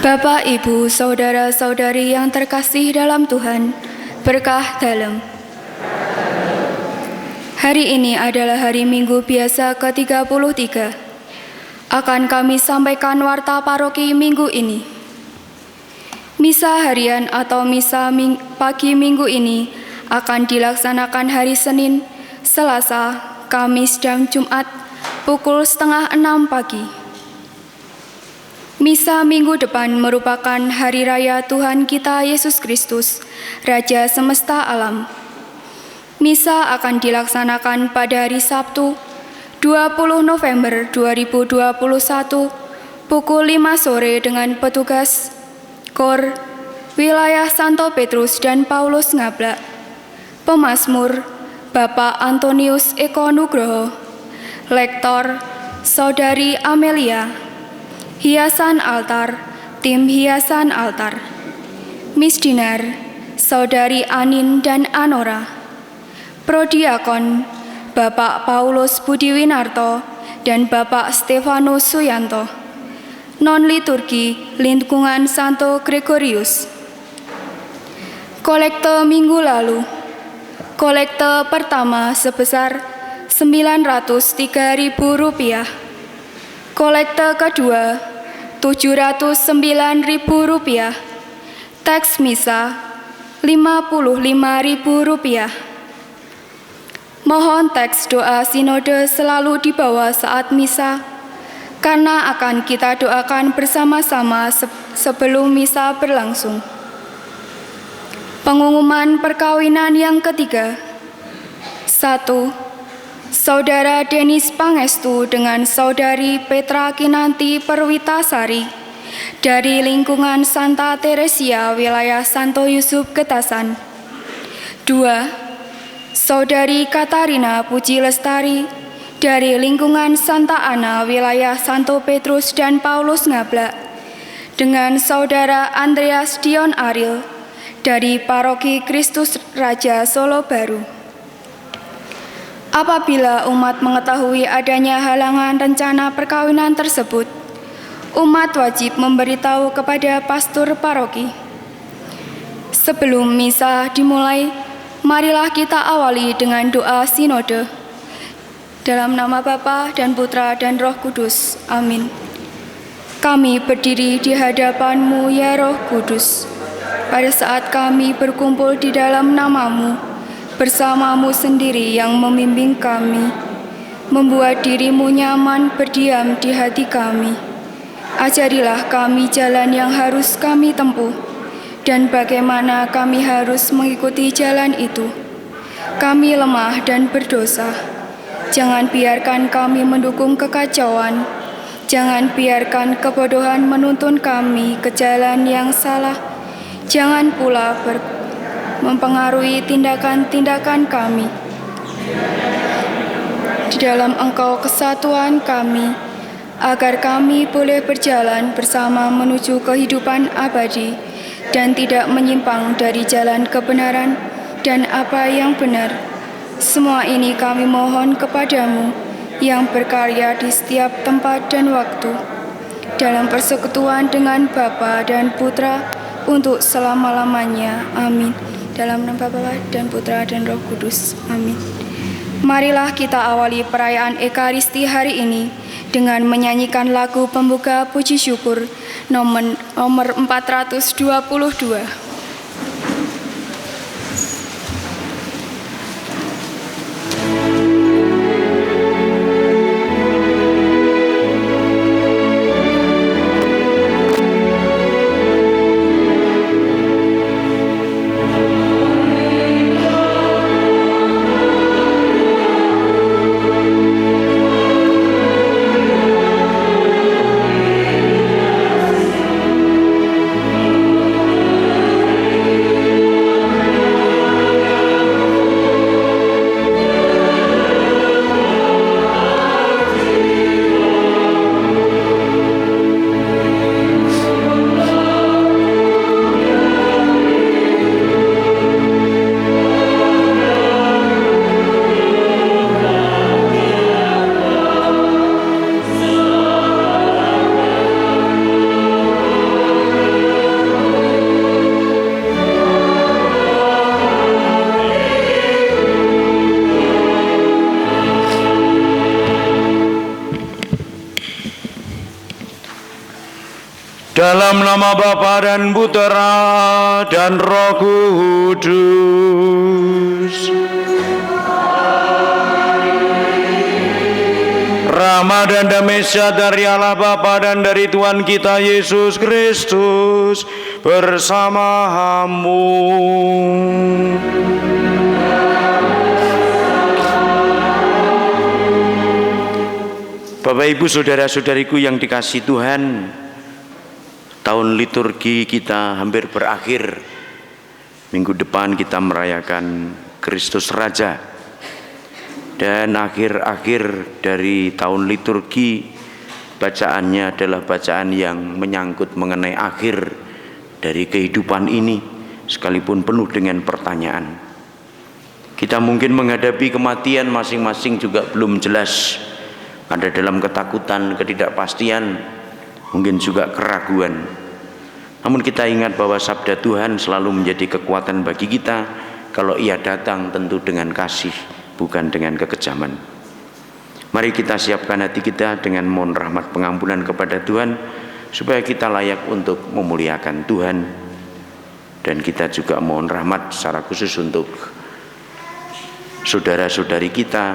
Bapak, Ibu, Saudara-saudari yang terkasih dalam Tuhan, berkah dalam. Hari ini adalah hari Minggu biasa ke-33. Akan kami sampaikan warta paroki minggu ini. Misa harian atau misa pagi minggu ini akan dilaksanakan hari Senin, Selasa, Kamis, dan Jumat pukul 5:30 pagi. Misa minggu depan merupakan Hari Raya Tuhan kita Yesus Kristus, Raja Semesta Alam. Misa akan dilaksanakan pada hari Sabtu, 20 November 2021, pukul 5 sore dengan petugas KOR Wilayah Santo Petrus dan Paulus Ngablak. Pemazmur Bapak Antonius Eko Nugroho. Lektor Saudari Amelia. Hiasan altar, tim hiasan altar. Misdinar, Saudari Anin dan Anora. Prodiakon, Bapak Paulus Budiwinarto dan Bapak Stefanus Suyanto. Non-liturgi, lingkungan Santo Gregorius. Kolekte minggu lalu. Kolekte pertama sebesar Rp903.000. Kolekte kedua Rp709.000. Teks misa Rp55.000. Mohon teks doa sinode selalu dibawa saat misa, karena akan kita doakan bersama-sama sebelum misa berlangsung. Pengumuman perkawinan yang ketiga. 1. Saudara Denis Pangestu dengan Saudari Petra Kinanti Perwitasari dari lingkungan Santa Teresia wilayah Santo Yusuf Getasan. 2. Saudari Katarina Puji Lestari dari lingkungan Santa Ana wilayah Santo Petrus dan Paulus Ngablak dengan Saudara Andreas Dion Ariel dari Paroki Kristus Raja Solo Baru. Apabila umat mengetahui adanya halangan rencana perkawinan tersebut, umat wajib memberitahu kepada pastor paroki. Sebelum misa dimulai, marilah kita awali dengan doa sinode. Dalam nama Bapa dan Putra dan Roh Kudus. Amin. Kami berdiri di hadapan-Mu, ya Roh Kudus, pada saat kami berkumpul di dalam nama-Mu, bersama-Mu sendiri yang membimbing kami, membuat diri-Mu nyaman berdiam di hati kami. Ajarilah kami jalan yang harus kami tempuh, dan bagaimana kami harus mengikuti jalan itu. Kami lemah dan berdosa. Jangan biarkan kami mendukung kekacauan. Jangan biarkan kebodohan menuntun kami ke jalan yang salah. Jangan pula mempengaruhi tindakan-tindakan kami. Di dalam Engkau kesatuan kami, agar kami boleh berjalan bersama menuju kehidupan abadi dan tidak menyimpang dari jalan kebenaran dan apa yang benar. Semua ini kami mohon kepadamu yang berkarya di setiap tempat dan waktu, dalam persekutuan dengan Bapa dan Putra untuk selama-lamanya. Amin. Dalam nama Bapa dan Putra dan Roh Kudus. Amin. Marilah kita awali perayaan Ekaristi hari ini dengan menyanyikan lagu pembuka puji syukur nomor 422. Dalam nama Bapa dan Putera dan Roh Kudus. Rahmat dan damai sejahtera dari Allah Bapa dan dari Tuhan kita Yesus Kristus bersamamu. Bapak Ibu saudara-saudariku yang dikasihi Tuhan, tahun liturgi kita hampir berakhir. Minggu depan kita merayakan Kristus Raja. Dan akhir-akhir dari tahun liturgi, bacaannya adalah bacaan yang menyangkut mengenai akhir dari kehidupan ini, sekalipun penuh dengan pertanyaan. Kita mungkin menghadapi kematian masing-masing juga belum jelas. Ada dalam ketakutan, ketidakpastian, mungkin juga keraguan. Namun kita ingat bahwa sabda Tuhan selalu menjadi kekuatan bagi kita. Kalau Ia datang tentu dengan kasih, bukan dengan kekejaman. Mari kita siapkan hati kita dengan mohon rahmat pengampunan kepada Tuhan, supaya kita layak untuk memuliakan Tuhan. Dan kita juga mohon rahmat secara khusus untuk saudara-saudari kita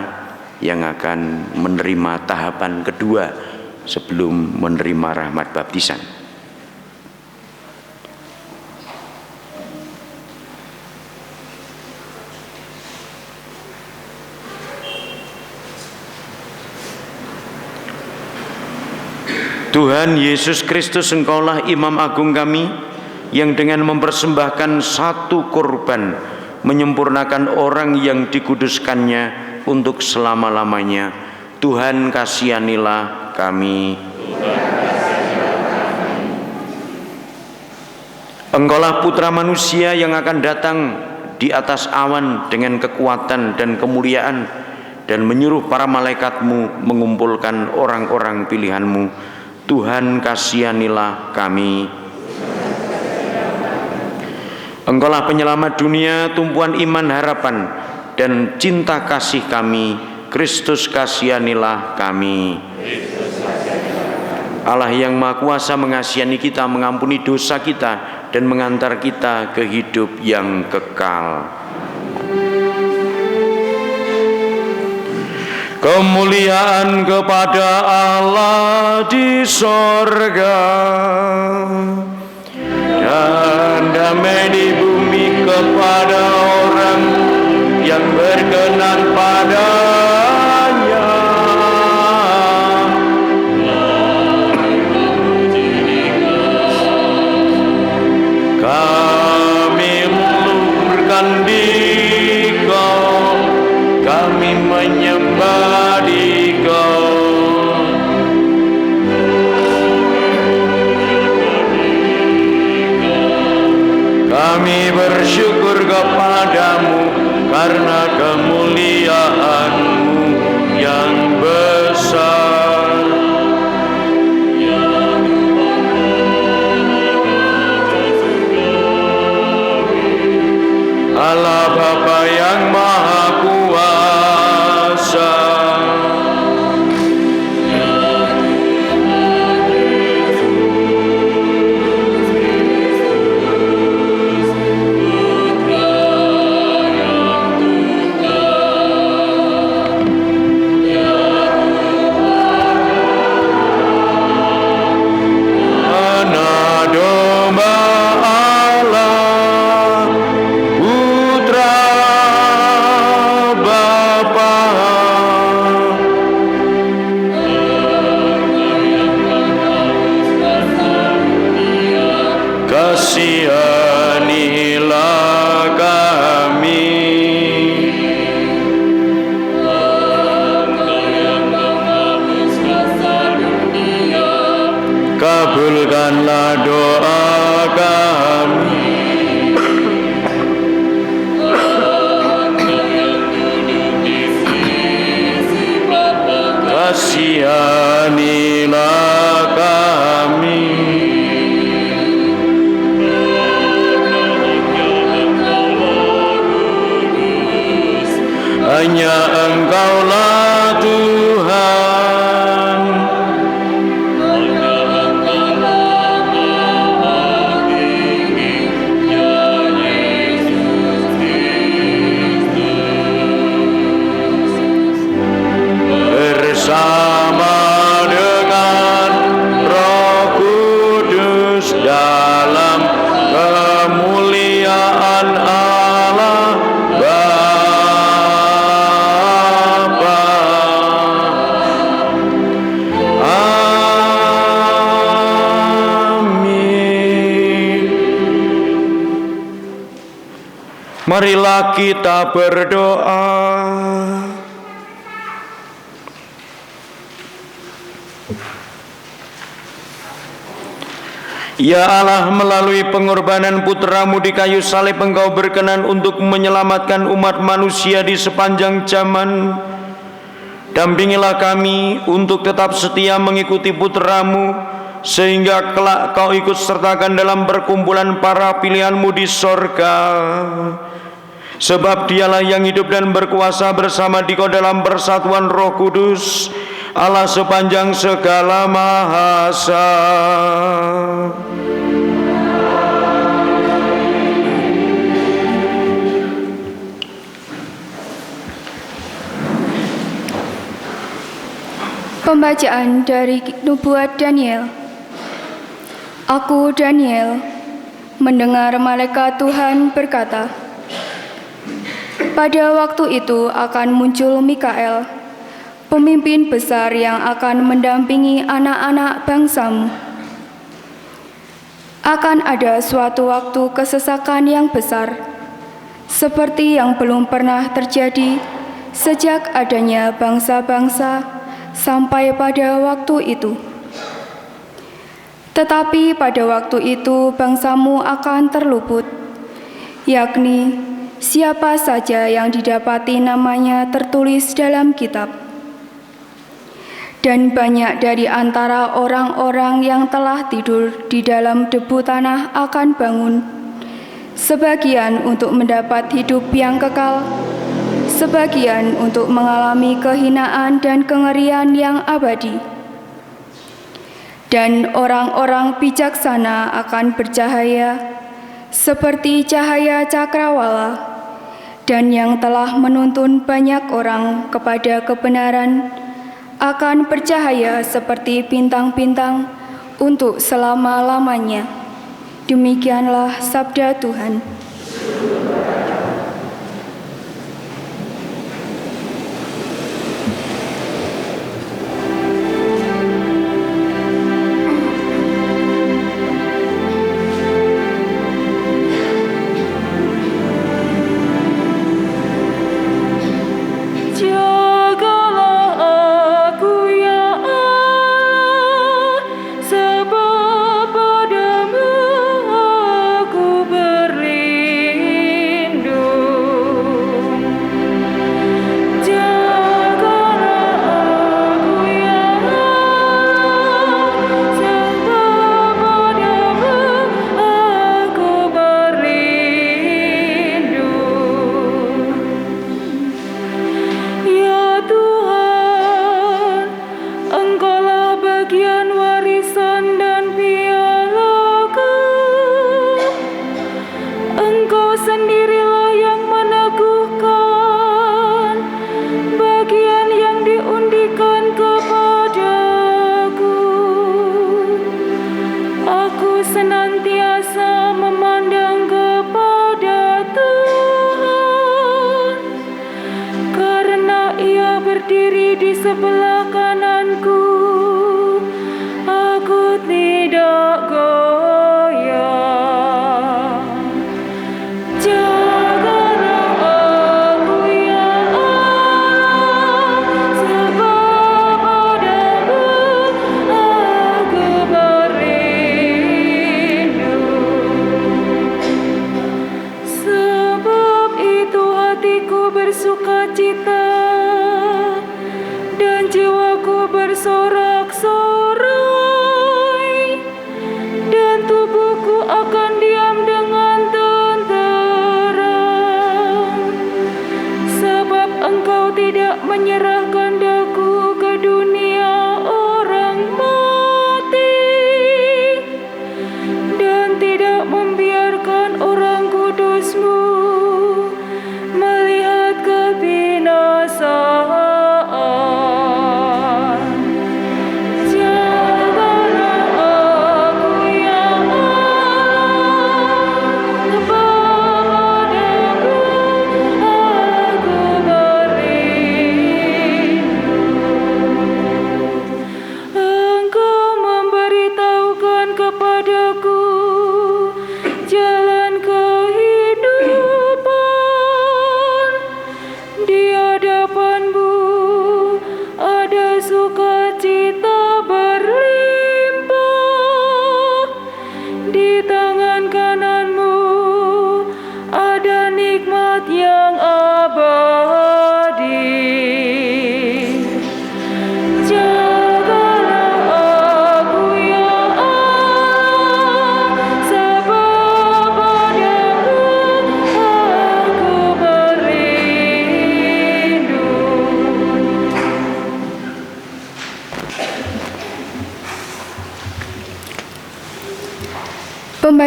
yang akan menerima tahapan kedua sebelum menerima rahmat baptisan. Tuhan Yesus Kristus, Engkaulah Imam Agung kami, yang dengan mempersembahkan satu korban menyempurnakan orang yang dikuduskannya untuk selama-lamanya. Tuhan kasihanilah kami. Engkaulah Putra Manusia yang akan datang di atas awan dengan kekuatan dan kemuliaan, dan menyuruh para malaikatmu mengumpulkan orang-orang pilihanmu. Tuhan kasihanilah kami. Engkaulah penyelamat dunia, tumpuan iman, harapan, dan cinta kasih kami. Kristus kasihanilah kami. Allah yang Maha Kuasa mengasihani kita, mengampuni dosa kita, dan mengantar kita ke hidup yang kekal. Kemuliaan kepada Allah di sorga, dan damai di bumi kepada orang yang berkenan padanya. Kami meluluhkan Dikau, kami menyembah Dikau. Kami bersyukur kepadamu karena kemuliaan-Mu yang besar. Allah Bapa yang Maha Kuasa, kasihanilah kami. Kabulkanlah doa kami. Kasihanilah kami. Hanya Engkaulah Tuhan. Marilah kita berdoa. Ya Allah, melalui pengorbanan putra-Mu di kayu salib, Engkau berkenan untuk menyelamatkan umat manusia di sepanjang zaman. Dampingilah kami untuk tetap setia mengikuti putra-Mu, sehingga kelak Kau ikut sertakan dalam perkumpulan para pilihan-Mu di sorga. Sebab Dialah yang hidup dan berkuasa bersama Dikau dalam persatuan Roh Kudus, Allah sepanjang segala mahasa. Pembacaan dari Nubuat Daniel. Aku, Daniel, mendengar malaikat Tuhan berkata, pada waktu itu akan muncul Mikael, pemimpin besar yang akan mendampingi anak-anak bangsamu. Akan ada suatu waktu kesesakan yang besar, seperti yang belum pernah terjadi sejak adanya bangsa-bangsa sampai pada waktu itu. Tetapi pada waktu itu bangsamu akan terluput, yakni siapa saja yang didapati namanya tertulis dalam kitab. Dan banyak dari antara orang-orang yang telah tidur di dalam debu tanah akan bangun, sebagian untuk mendapat hidup yang kekal, sebagian untuk mengalami kehinaan dan kengerian yang abadi. Dan orang-orang bijaksana akan bercahaya seperti cahaya cakrawala, dan yang telah menuntun banyak orang kepada kebenaran akan bercahaya seperti bintang-bintang untuk selama-lamanya. Demikianlah sabda Tuhan.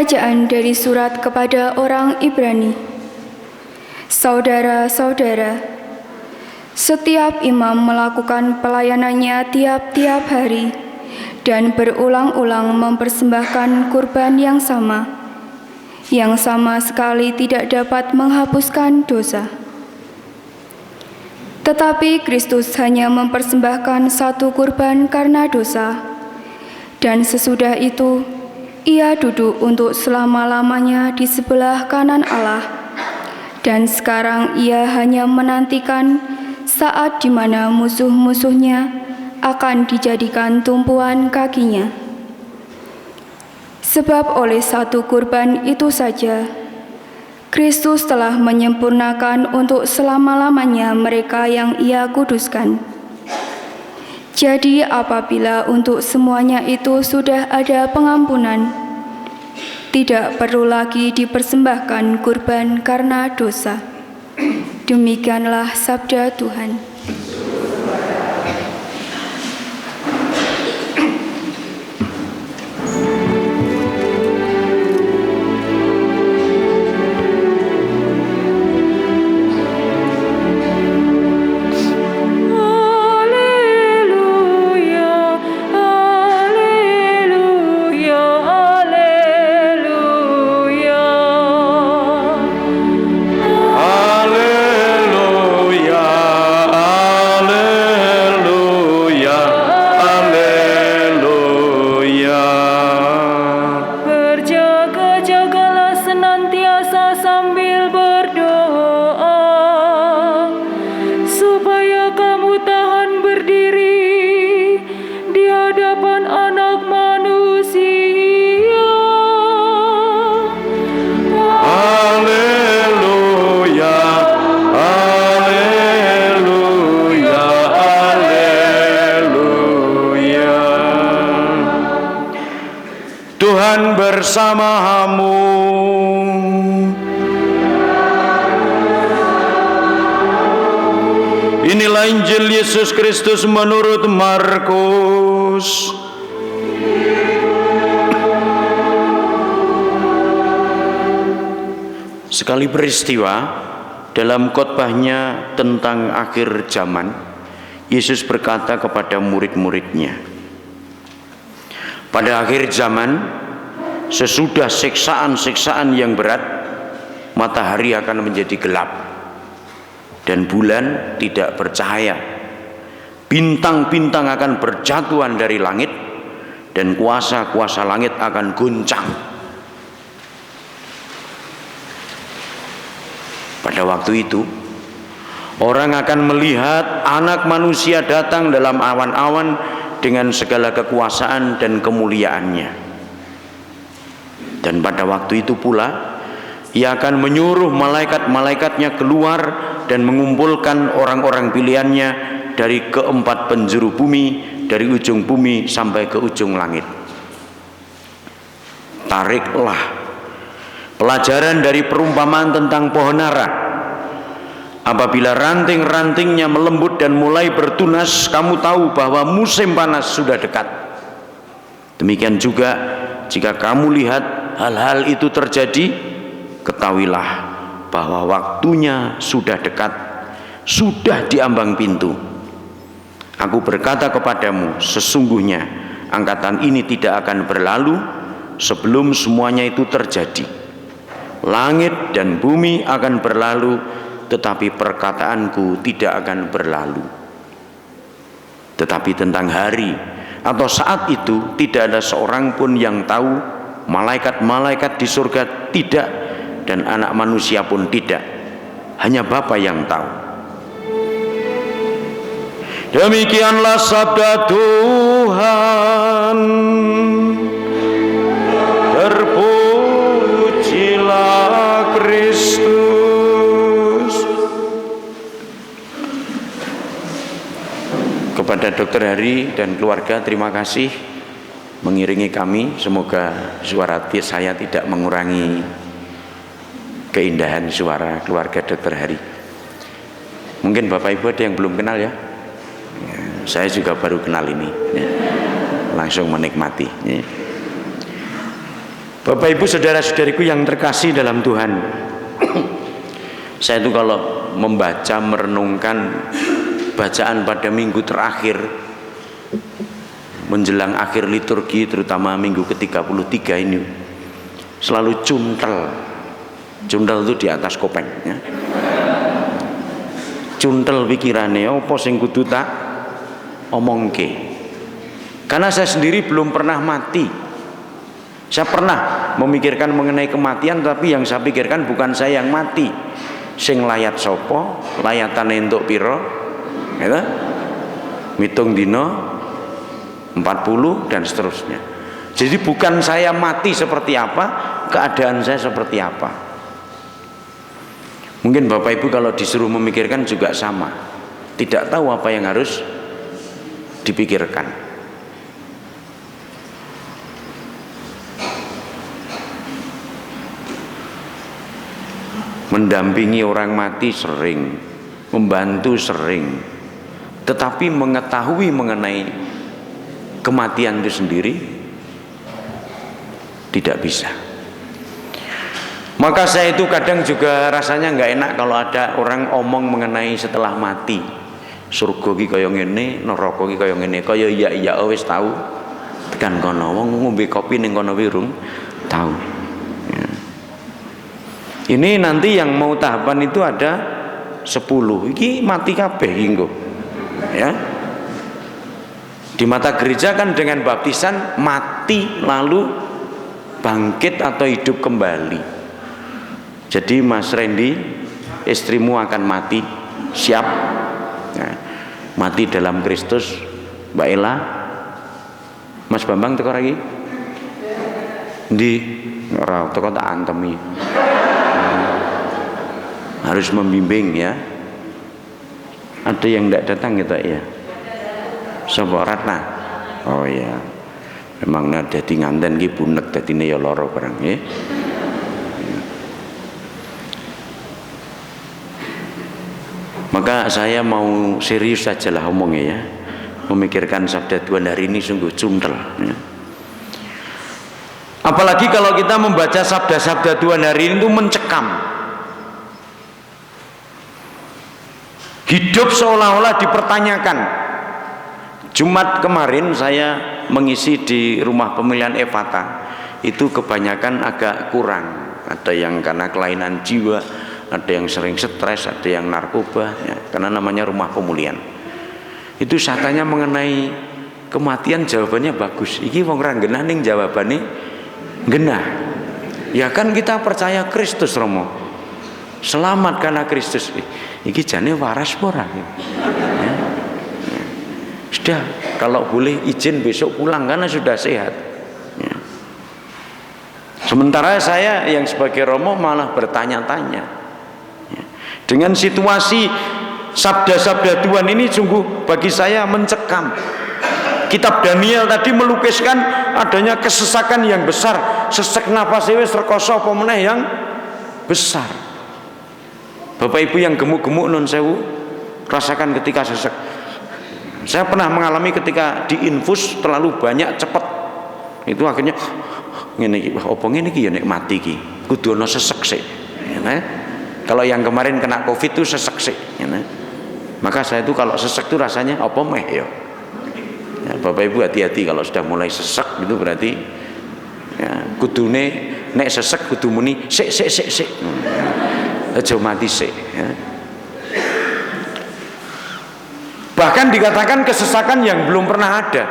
Bacaan dari surat kepada orang Ibrani. Saudara-saudara, setiap imam melakukan pelayanannya tiap-tiap hari dan berulang-ulang mempersembahkan kurban yang sama sekali tidak dapat menghapuskan dosa. Tetapi Kristus hanya mempersembahkan satu kurban karena dosa, dan sesudah itu Ia duduk untuk selama-lamanya di sebelah kanan Allah, dan sekarang Ia hanya menantikan saat di mana musuh-musuhnya akan dijadikan tumpuan kakinya. Sebab oleh satu kurban itu saja, Kristus telah menyempurnakan untuk selama-lamanya mereka yang Ia kuduskan. Jadi apabila untuk semuanya itu sudah ada pengampunan, tidak perlu lagi dipersembahkan kurban karena dosa. Demikianlah sabda Tuhan. Tuhan bersamamu. Inilah Injil Yesus Kristus menurut Markus. Sekali peristiwa dalam khotbahnya tentang akhir zaman, Yesus berkata kepada murid-muridnya, pada akhir zaman, sesudah siksaan-siksaan yang berat, matahari akan menjadi gelap dan bulan tidak bercahaya. Bintang-bintang akan berjatuhan dari langit dan kuasa-kuasa langit akan goncang. Pada waktu itu, orang akan melihat Anak Manusia datang dalam awan-awan dengan segala kekuasaan dan kemuliaannya. Dan pada waktu itu pula Ia akan menyuruh malaikat-malaikatnya keluar dan mengumpulkan orang-orang pilihannya dari keempat penjuru bumi, dari ujung bumi sampai ke ujung langit. Tariklah pelajaran dari perumpamaan tentang pohon ara. Apabila ranting-rantingnya melembut dan mulai bertunas, kamu tahu bahwa musim panas sudah dekat. Demikian juga jika kamu lihat hal-hal itu terjadi, ketahuilah bahwa waktunya sudah dekat, sudah di ambang pintu. Aku berkata kepadamu, sesungguhnya angkatan ini tidak akan berlalu sebelum semuanya itu terjadi. Langit dan bumi akan berlalu, tetapi perkataanku tidak akan berlalu. Tetapi tentang hari atau saat itu tidak ada seorang pun yang tahu, malaikat-malaikat di surga tidak, dan Anak Manusia pun tidak. Hanya Bapa yang tahu. Demikianlah sabda Tuhan. Terpujilah Kristus. Kepada Dr. Hari dan keluarga, terima kasih mengiringi kami. Semoga suara saya tidak mengurangi keindahan suara keluarga Dr. Hari. Mungkin Bapak Ibu ada yang belum kenal ya. Saya juga baru kenal ini. Langsung menikmati. Bapak Ibu saudara-saudariku yang terkasih dalam Tuhan, saya itu kalau membaca, merenungkan bacaan pada minggu terakhir menjelang akhir liturgi, terutama minggu ke-33 ini, selalu cuntel itu di atas kopeng ya. Cuntel pikirannya apa sing kudu tak omongke, karena saya sendiri belum pernah mati. Saya pernah memikirkan mengenai kematian, tapi yang saya pikirkan bukan saya yang mati. Sing layat sopo, layatan entuk piro, gitu? Mitung dino 40 dan seterusnya. Jadi bukan saya mati seperti apa, keadaan saya seperti apa. Mungkin Bapak Ibu kalau disuruh memikirkan juga sama, tidak tahu apa yang harus dipikirkan. Mendampingi orang mati sering, membantu sering, tetapi mengetahui mengenai kematian itu sendiri tidak bisa. Maka saya itu kadang juga rasanya nggak enak kalau ada orang omong mengenai setelah mati, surga ki kaya ngene, neraka ki kaya ngene, kaya iya wis tahu tekan kono, wong ngombe kopi ning kono wirung tahu. Ini nanti yang mau tahapan itu ada 10. Iki mati kabeh inggo. Ya. Di mata gereja kan dengan baptisan mati lalu bangkit atau hidup kembali. Jadi Mas Randy, istrimu akan mati, siap. Nah, mati dalam Kristus. Mbak Ella, Mas Bambang teko lagi. Ndi ora teko tak antemi. Harus membimbing ya. Ada yang tidak datang gitu ya. Sapa Ratna? Oh ya. Memang dadi nganten ki bunek dadine ya lara barang ya. Maka saya mau serius saja lah omongnya ya. Memikirkan sabda Tuhan hari ini sungguh cuntel ya. Apalagi kalau kita membaca sabda-sabda Tuhan hari ini itu mencekam. Hidup seolah-olah dipertanyakan. Jumat kemarin saya mengisi di rumah pemilihan Efata, itu kebanyakan agak kurang. Ada yang karena kelainan jiwa, ada yang sering stres, ada yang narkoba ya, karena namanya rumah pemulihan. Itu saya tanya mengenai kematian, jawabannya bagus. Iki wong ra genah ning jawabane genah. Ya kan kita percaya Kristus Romo, selamat karena Kristus. Iki jane waras ora ya. Sudah, kalau boleh izin besok pulang karena sudah sehat ya. Sementara saya yang sebagai Romo malah bertanya-tanya ya. Dengan situasi sabda-sabda Tuhan ini sungguh bagi saya mencekam. Kitab Daniel tadi melukiskan adanya kesesakan yang besar, sesek nafas wis rekoso apa meneh yang besar. Bapak Ibu yang gemuk-gemuk nun sewu, rasakan ketika sesek. Saya pernah mengalami ketika diinfus terlalu banyak cepat, itu akhirnya ngene iki, apa ngene iki ya nek mati iki kudu ana sesek sik. Ya, kalau yang kemarin kena Covid itu sesek sik. Ya, maka saya itu kalau sesek itu rasanya apa meh ya. Ya, Bapak Ibu hati-hati kalau sudah mulai sesek itu berarti ya, kudune nek sesek kudu muni sik. Aja mati sik ya. Bahkan dikatakan kesesakan yang belum pernah ada.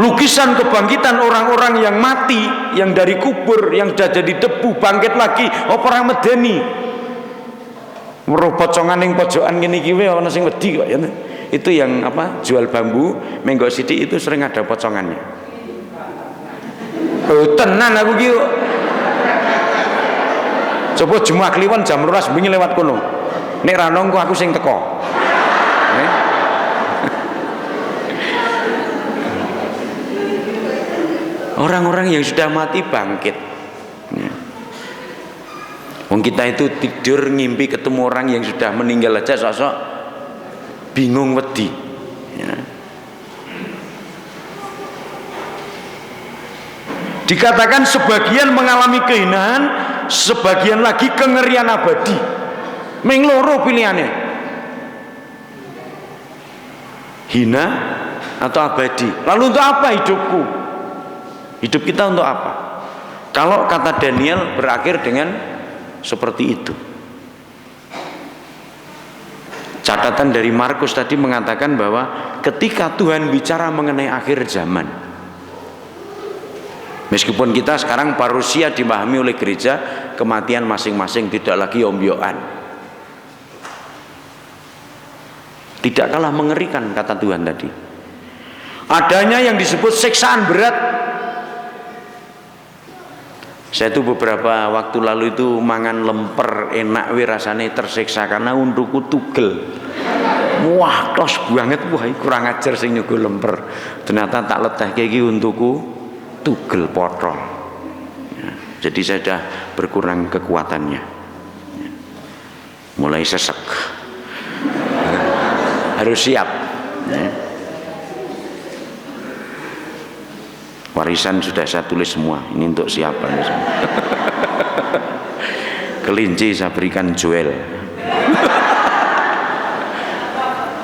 Lukisan kebangkitan orang-orang yang mati, yang dari kubur, yang sudah jadi debu bangkit lagi, apa ora medeni. Weruh pocongan ning pojokan ngene iki wae ana sing wedi kok ya. Itu yang apa? Jual bambu, menggo sithik itu sering ada pocongannya. Oh, tenan aku ki. Coba Jumat Kliwon jam 12 bengi lewat kono. Nek ra nongko aku sing teko. Orang-orang yang sudah mati bangkit. Wong kita itu tidur ngimpi ketemu orang yang sudah meninggal aja sosok bingung wedi. Dikatakan sebagian mengalami kehinaan, sebagian lagi kengerian abadi. Meng loro pilihannya, hina atau abadi. Lalu untuk apa hidupku? Hidup kita untuk apa? Kalau kata Daniel berakhir dengan seperti itu. Catatan dari Markus tadi mengatakan bahwa ketika Tuhan bicara mengenai akhir zaman, meskipun kita sekarang parusia dipahami oleh gereja, kematian masing-masing tidak lagi ombyoan, tidak kalah mengerikan kata Tuhan tadi. Adanya yang disebut siksaan berat. Saya tuh beberapa waktu lalu itu mangan lemper enak we rasanya, tersiksa karena untukku tugel. Wah, klos banget, wah kurang ajar sing nyuguh lemper. Ternyata tak leteh kayak gitu untukku tugel potong. Ya, jadi saya sudah berkurang kekuatannya. Ya, mulai sesek. Harus siap. Ya. Warisan sudah saya tulis semua. Ini untuk siapa? Kelinci saya berikan Joel.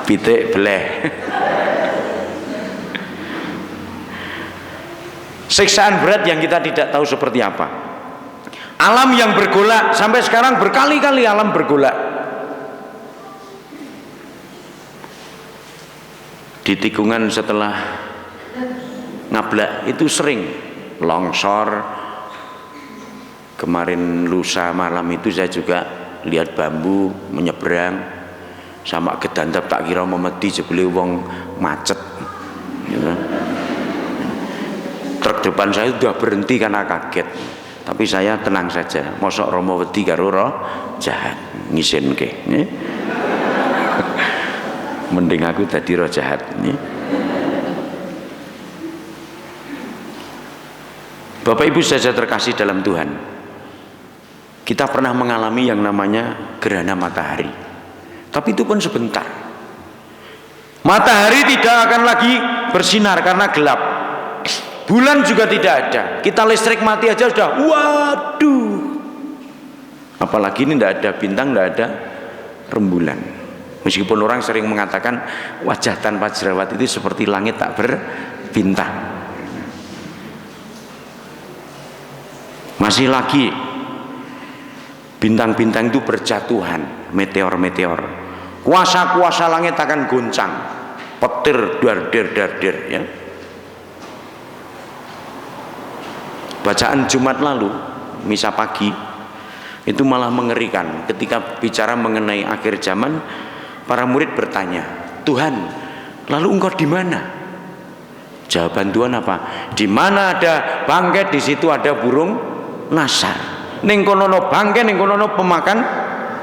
Pitik beleh. Siksaan berat yang kita tidak tahu seperti apa. Alam yang bergolak sampai sekarang, berkali-kali alam bergolak. Di tikungan setelah Ngablak itu sering longsor. Kemarin lusa malam itu saya juga lihat bambu menyeberang sama gedandap, tak kira memedi jebule wong macet. Ya. Truk depan saya sudah berhenti karena kaget, tapi saya tenang saja. Mosok Romo wedi karo roh jahat ngisinke. Ya. Mending aku tadi roh jahat. Ya. Bapak Ibu saudara terkasih dalam Tuhan, kita pernah mengalami yang namanya gerhana matahari, tapi itu pun sebentar. Matahari tidak akan lagi bersinar karena gelap, bulan juga tidak ada. Kita listrik mati aja sudah waduh, apalagi ini tidak ada bintang, tidak ada rembulan. Meskipun orang sering mengatakan wajah tanpa jerawat itu seperti langit tak berbintang. Masih lagi bintang-bintang itu berjatuhan, meteor-meteor. Kuasa-kuasa langit akan goncang, petir dar-der ya. Bacaan Jumat lalu, misa pagi, itu malah mengerikan. Ketika bicara mengenai akhir zaman, para murid bertanya, Tuhan, lalu engkau di mana? Jawaban Tuhan apa? Di mana ada bangkai, di situ ada burung nasar. Ning kono bangkai, ning kono pemakan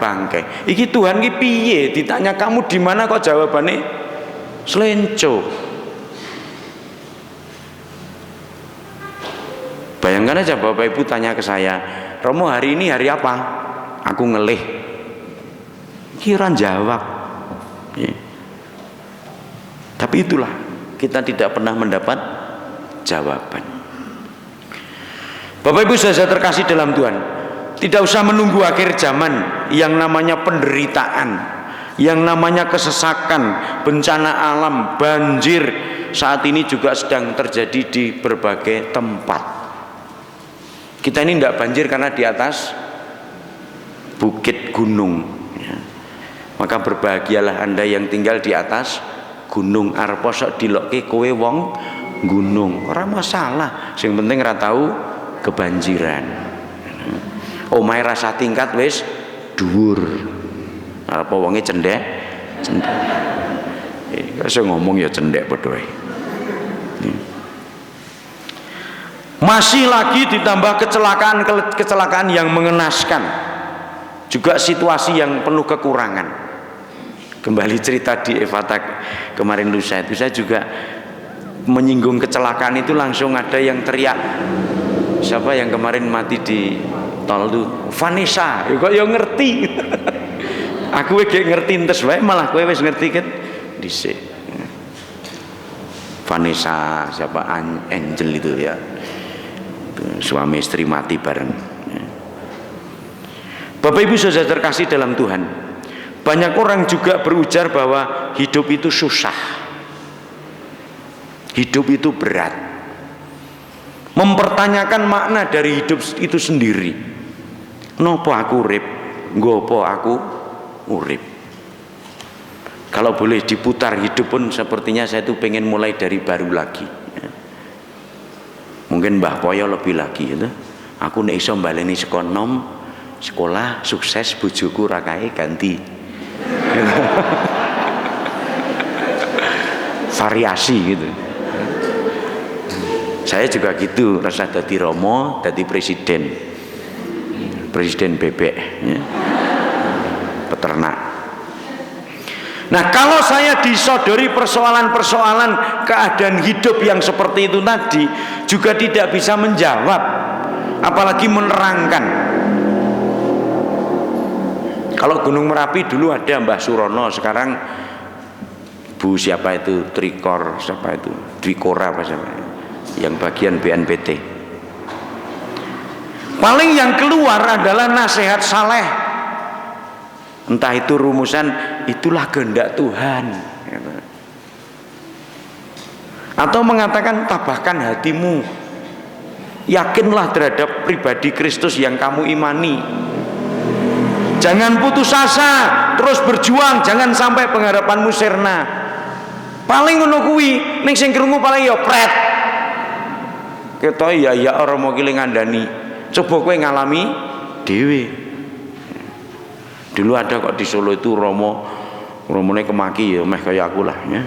bangkai. Iki Tuhan ki piye? Ditanya kamu di mana kok jawabannya selenco. Bayangkan aja Bapak Ibu tanya ke saya, Romo hari ini hari apa? Aku ngelih. Kira jawab. Ya. Tapi itulah, kita tidak pernah mendapat jawaban. Bapak Ibu saudara terkasih dalam Tuhan, tidak usah menunggu akhir zaman yang namanya penderitaan, yang namanya kesesakan, bencana alam, banjir saat ini juga sedang terjadi di berbagai tempat. Kita ini tidak banjir karena di atas bukit gunung ya. Maka berbahagialah Anda yang tinggal di atas gunung. Arep posok dilokke kowe wong gunung, ora masalah, sing penting ora tahu kebanjiran. Omahe rasa tingkat wis dhuwur. Apa wonge cendhek? Saya ngomong ya cendhek padha wae. Masih lagi ditambah kecelakaan yang mengenaskan. Juga situasi yang penuh kekurangan. Kembali cerita di Evata kemarin lusa itu, saya juga menyinggung kecelakaan itu, langsung ada yang teriak. Siapa yang kemarin mati di tol itu? Vanessa. Kok ya ngerti. Aku wis ngerti entes wae, malah kowe wis ngerti kan dhisik. Vanessa siapa, Angel itu ya. suami istri mati bareng. Bapak Ibu saudara terkasih dalam Tuhan, banyak orang juga berujar bahwa hidup itu susah, hidup itu berat, mempertanyakan makna dari hidup itu sendiri. Nopo aku urip, ngopo aku urip. Kalau boleh diputar hidup pun sepertinya saya tuh pengen mulai dari baru lagi. Mungkin Mbah Poyo lebih lagi gitu. Aku nek iso mbaleni sekonom sekolah sukses bojoku rakae ganti. Variasi gitu. Saya juga gitu, rasa dadi romo, dadi presiden bebek ya. Peternak. Nah, kalau saya disodori persoalan-persoalan keadaan hidup yang seperti itu tadi, juga tidak bisa menjawab, apalagi menerangkan. Kalau Gunung Merapi dulu ada Mbah Surono, sekarang Bu siapa itu, Trikor, siapa itu, Dwikora apa siapa, yang bagian BNPT. Paling yang keluar adalah nasihat saleh, entah itu rumusan itulah kehendak Tuhan, atau mengatakan tabahkan hatimu, yakinlah terhadap pribadi Kristus yang kamu imani, jangan putus asa, terus berjuang, jangan sampai pengharapanmu sirna. Paling ngono kuwi, ning sing krungu paling ya pret. Ketok ya ora mau kile ngandani. Coba kowe ngalami dhewe. Dulu ada kok di Solo itu romone Kemaki ya meh kaya aku lah ya.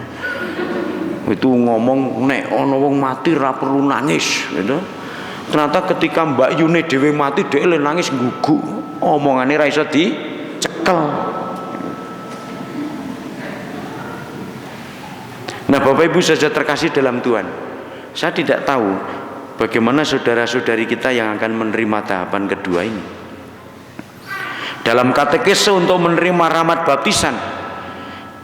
Itu ngomong nek ana wong mati ra perlu nangis gitu. Ternyata ketika Mbak Yune dhewe mati dhek le nangis ngguguk. Omongane ra iso dicekel. Nah, Bapak Ibu saudara terkasih dalam Tuhan, saya tidak tahu bagaimana saudara-saudari kita yang akan menerima tahapan kedua ini. Dalam katekese untuk menerima rahmat baptisan,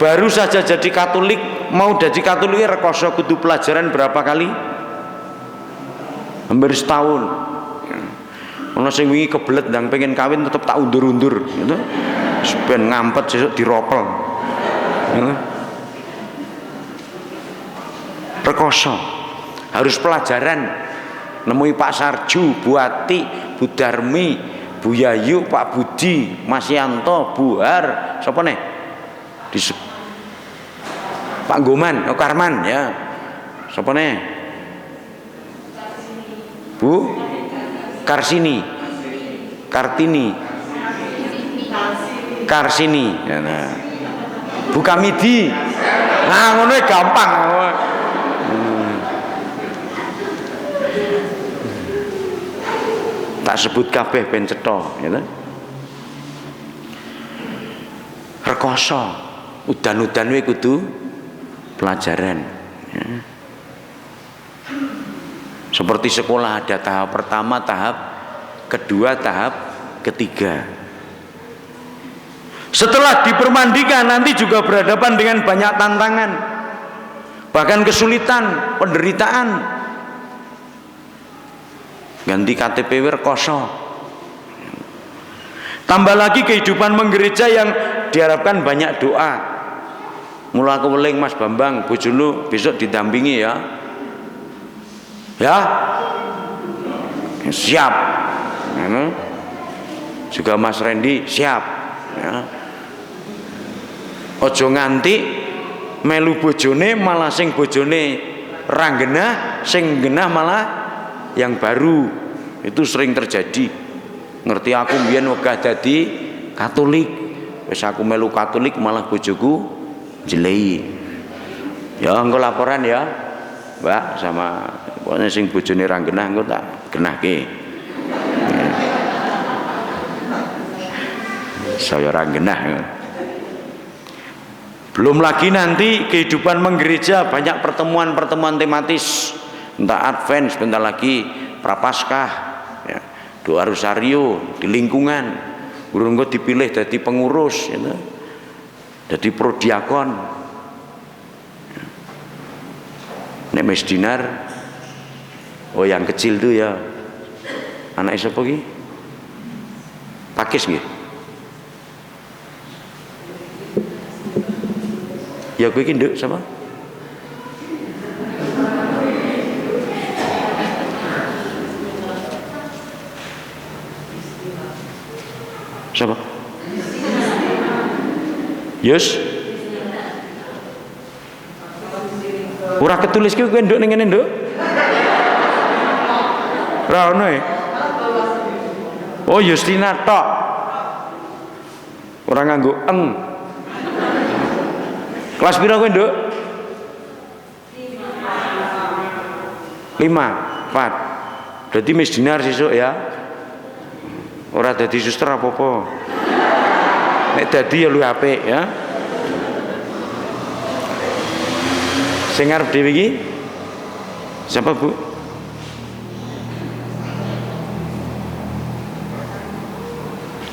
baru saja jadi Katolik, mau jadi Katolik rekoso kudu pelajaran berapa kali? Hampir setahun. Ono sing wingi kebelet ndang pengen kawin tetep tak undur-undur gitu. Ben ngampet sesuk diropel. Rekoso. Harus pelajaran. Nemui Pak Sarju, Bu Ati, Bu Darmi, Bu Yayu, Pak Budi, Mas Yanto, Bu Har, siapa nih? Pak Goman, Karman ya. Siapa nih? Bu Karsini, Kartini, Karsini, ya, nah. Bu Kamidi, nah ngono gampang. Tak sebut kabeh ben cetha, ya. Rekoso, udan-udan kuwi kudu pelajaran. Ya. Seperti sekolah ada tahap pertama, tahap kedua, tahap ketiga. Setelah dipermandikan nanti juga berhadapan dengan banyak tantangan, bahkan kesulitan, penderitaan. Ganti KTP rekoso. Tambah lagi kehidupan menggereja yang diharapkan banyak doa. Mula aku weling Mas Bambang, bojone besok didampingi ya. Ya, siap. Juga Mas Randy siap. Ya. Ojo nganti melu bojone malah sing bojone ra genah, sing genah malah yang baru. Itu sering terjadi. Ngerti aku mbiyen wegah dadi Katolik, wis aku melu Katolik malah bojoku jelei. Ya engko laporan ya, Mbak, sama pokoknya sing bojone ra genah engko tak genahke. Ya. Saya ra genah. Belum lagi nanti kehidupan menggereja banyak pertemuan-pertemuan tematis, entah Advent, sebentar lagi Prapaskah, ya, doa rosario di lingkungan. Burung dipilih jadi pengurus, ya, jadi prodiakon. Nek mes dinar, oh yang kecil tuh ya Anake sapa iki? Pakis nggih. Ya kowe iki nduk sapa? Siapa? Yus. Ora ketulis ki kowe nduk ning ngene nduk. Ora ono e. Oh Yustina tok. Ora nganggo eng. Kelas pira kowe nduk? 5, 4. Berarti Miss Dinar sesuk ya. Ora dadi suster apa-apa. Nek dadi ya luwih apik ya. Sing arep dhewe iki siapa, Bu?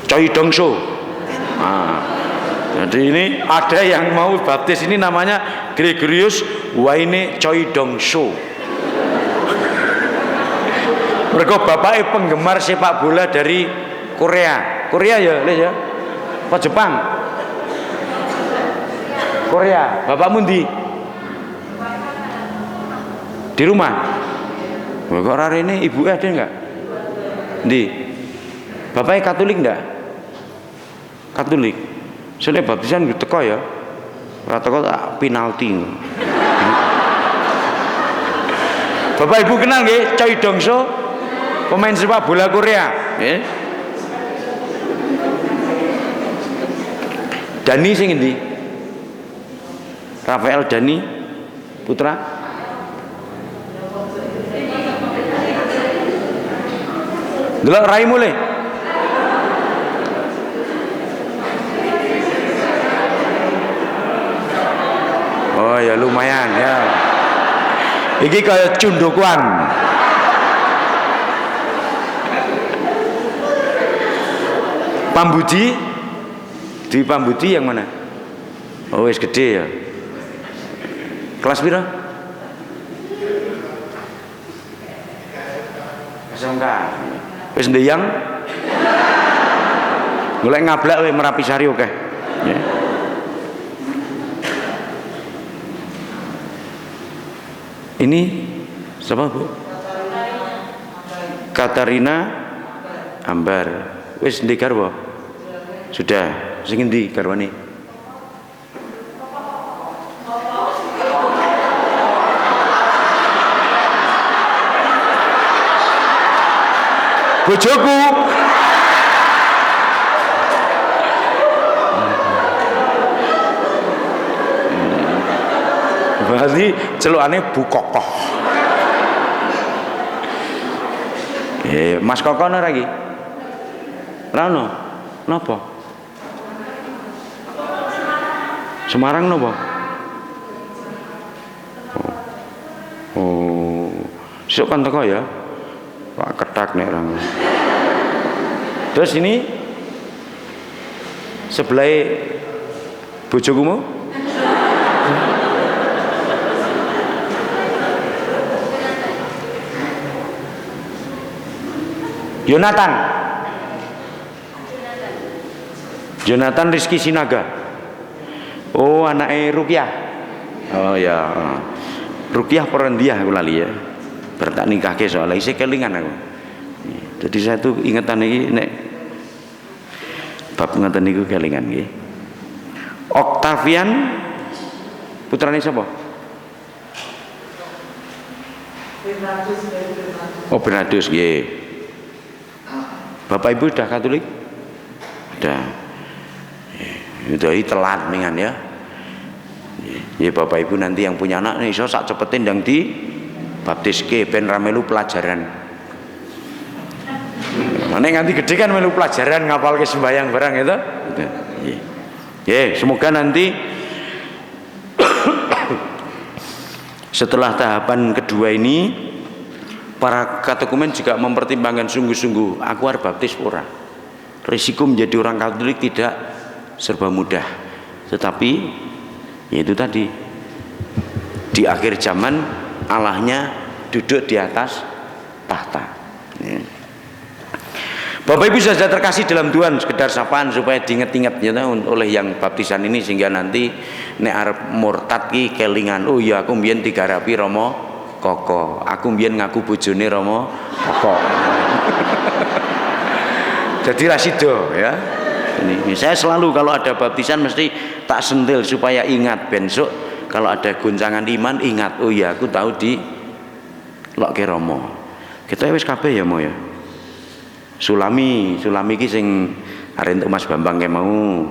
Choi Dongso. Nah, jadi ini ada yang mau baptis ini namanya Gregorius Wayne Choi Dongso. Mereka bapaknya penggemar sepak bola dari Korea. Korea ya, Les ya. Apa Jepang? Korea. Bapakmu ndi? Di rumah. Kok ora rene ibuke ada enggak? Ndi? Bapaknya Katolik enggak? Katolik. Soalnya baptisan teko ya. Ora teko tak penalti. Bapak Ibu kenal nggih Choi Dongso? Pemain sepak bola Korea, nggih. Dani sing endi? Rafael Dani Putra. Delok raimu le. Oh ya lumayan ya. Iki kaya cundukuan. Pambuji di Pambuji yang mana? Oh wis gede ya. Kelas pira? SMK. Wis ndeyang. Golek ngablak we Merapi Sari oke. Ya. Ini siapa, Bu? Katarina Ambar. Wis ndek garwa? Sudah. Sing endi garwane? Bojoku. Berarti celukane Bu Kokoh. Mas Kokoh ora iki? Ora ono. Napa? Semarang napa? Oh. Sesuk kan teko ya. Pak ketak nek orang. Terus ini sebelah bojokumu? Jonathan Rizky Sinaga. Oh anaknya Rukiah. Oh ya Rukiah Perendiah aku lali ya. Bertak nikahke soalnya isih kelingan aku. Jadi saya tuh ingatan iki nek bab ngeten niku kelingan nggih. Octavian putrane sapa? Oh Bernardus nggih. Bapak Ibu sudah Katolik? Sudah. Jadi telat mingan ya. Ya Bapak Ibu nanti yang punya anak nih iso sak cepetin ndang di baptiske ben ra melu pelajaran. Nek nganti gede kan melu pelajaran ngapalke sembahyang barang itu. Ya, semoga nanti setelah tahapan kedua ini para katekumen juga mempertimbangkan sungguh-sungguh aku harus baptis ora. Risiko menjadi orang Katolik tidak serba mudah. Tetapi yaitu tadi di akhir zaman Allahnya duduk di atas tahta. Ya. Bapak Ibu saudara terkasih dalam Tuhan, sekedar sapaan supaya diinget-inget ya, oleh yang baptisan ini, sehingga nanti nek arep murtad ki kelingan, oh iya aku mbiyen digarapi Rama Koko, aku mbiyen ngaku bojone Rama Koko. Jadi rasido ya. Ini saya selalu kalau ada baptisan mesti tak sentil supaya ingat, besok kalau ada goncangan iman ingat, oh iya aku tahu di lokke Rama. Kita wis kabeh ya Mo ya. Sulami ki sing arep entuk Mas Bambang ke mau.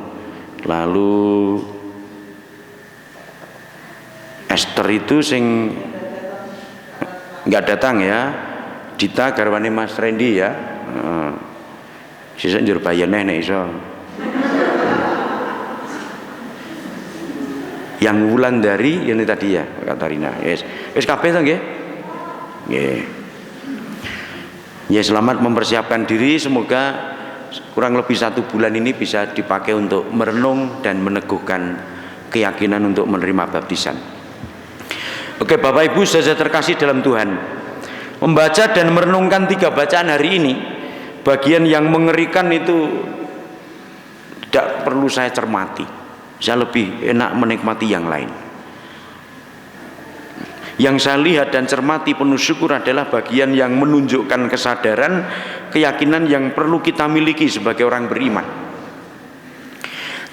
Lalu Esther itu sing enggak datang ya. Dita garwane Mas Randy ya. Sisa njur bayane nek iso. Yang Wulandari ini tadi ya, Katarina. Wis kabeh to nggih? Nggih. Ya, selamat mempersiapkan diri, semoga kurang lebih 1 bulan ini bisa dipakai untuk merenung dan meneguhkan keyakinan untuk menerima baptisan. Oke Bapak Ibu saudara terkasih dalam Tuhan, membaca dan merenungkan 3 bacaan hari ini, bagian yang mengerikan itu tidak perlu saya cermati, saya lebih enak menikmati yang lain. Yang saya lihat dan cermati penuh syukur adalah bagian yang menunjukkan kesadaran, keyakinan yang perlu kita miliki sebagai orang beriman.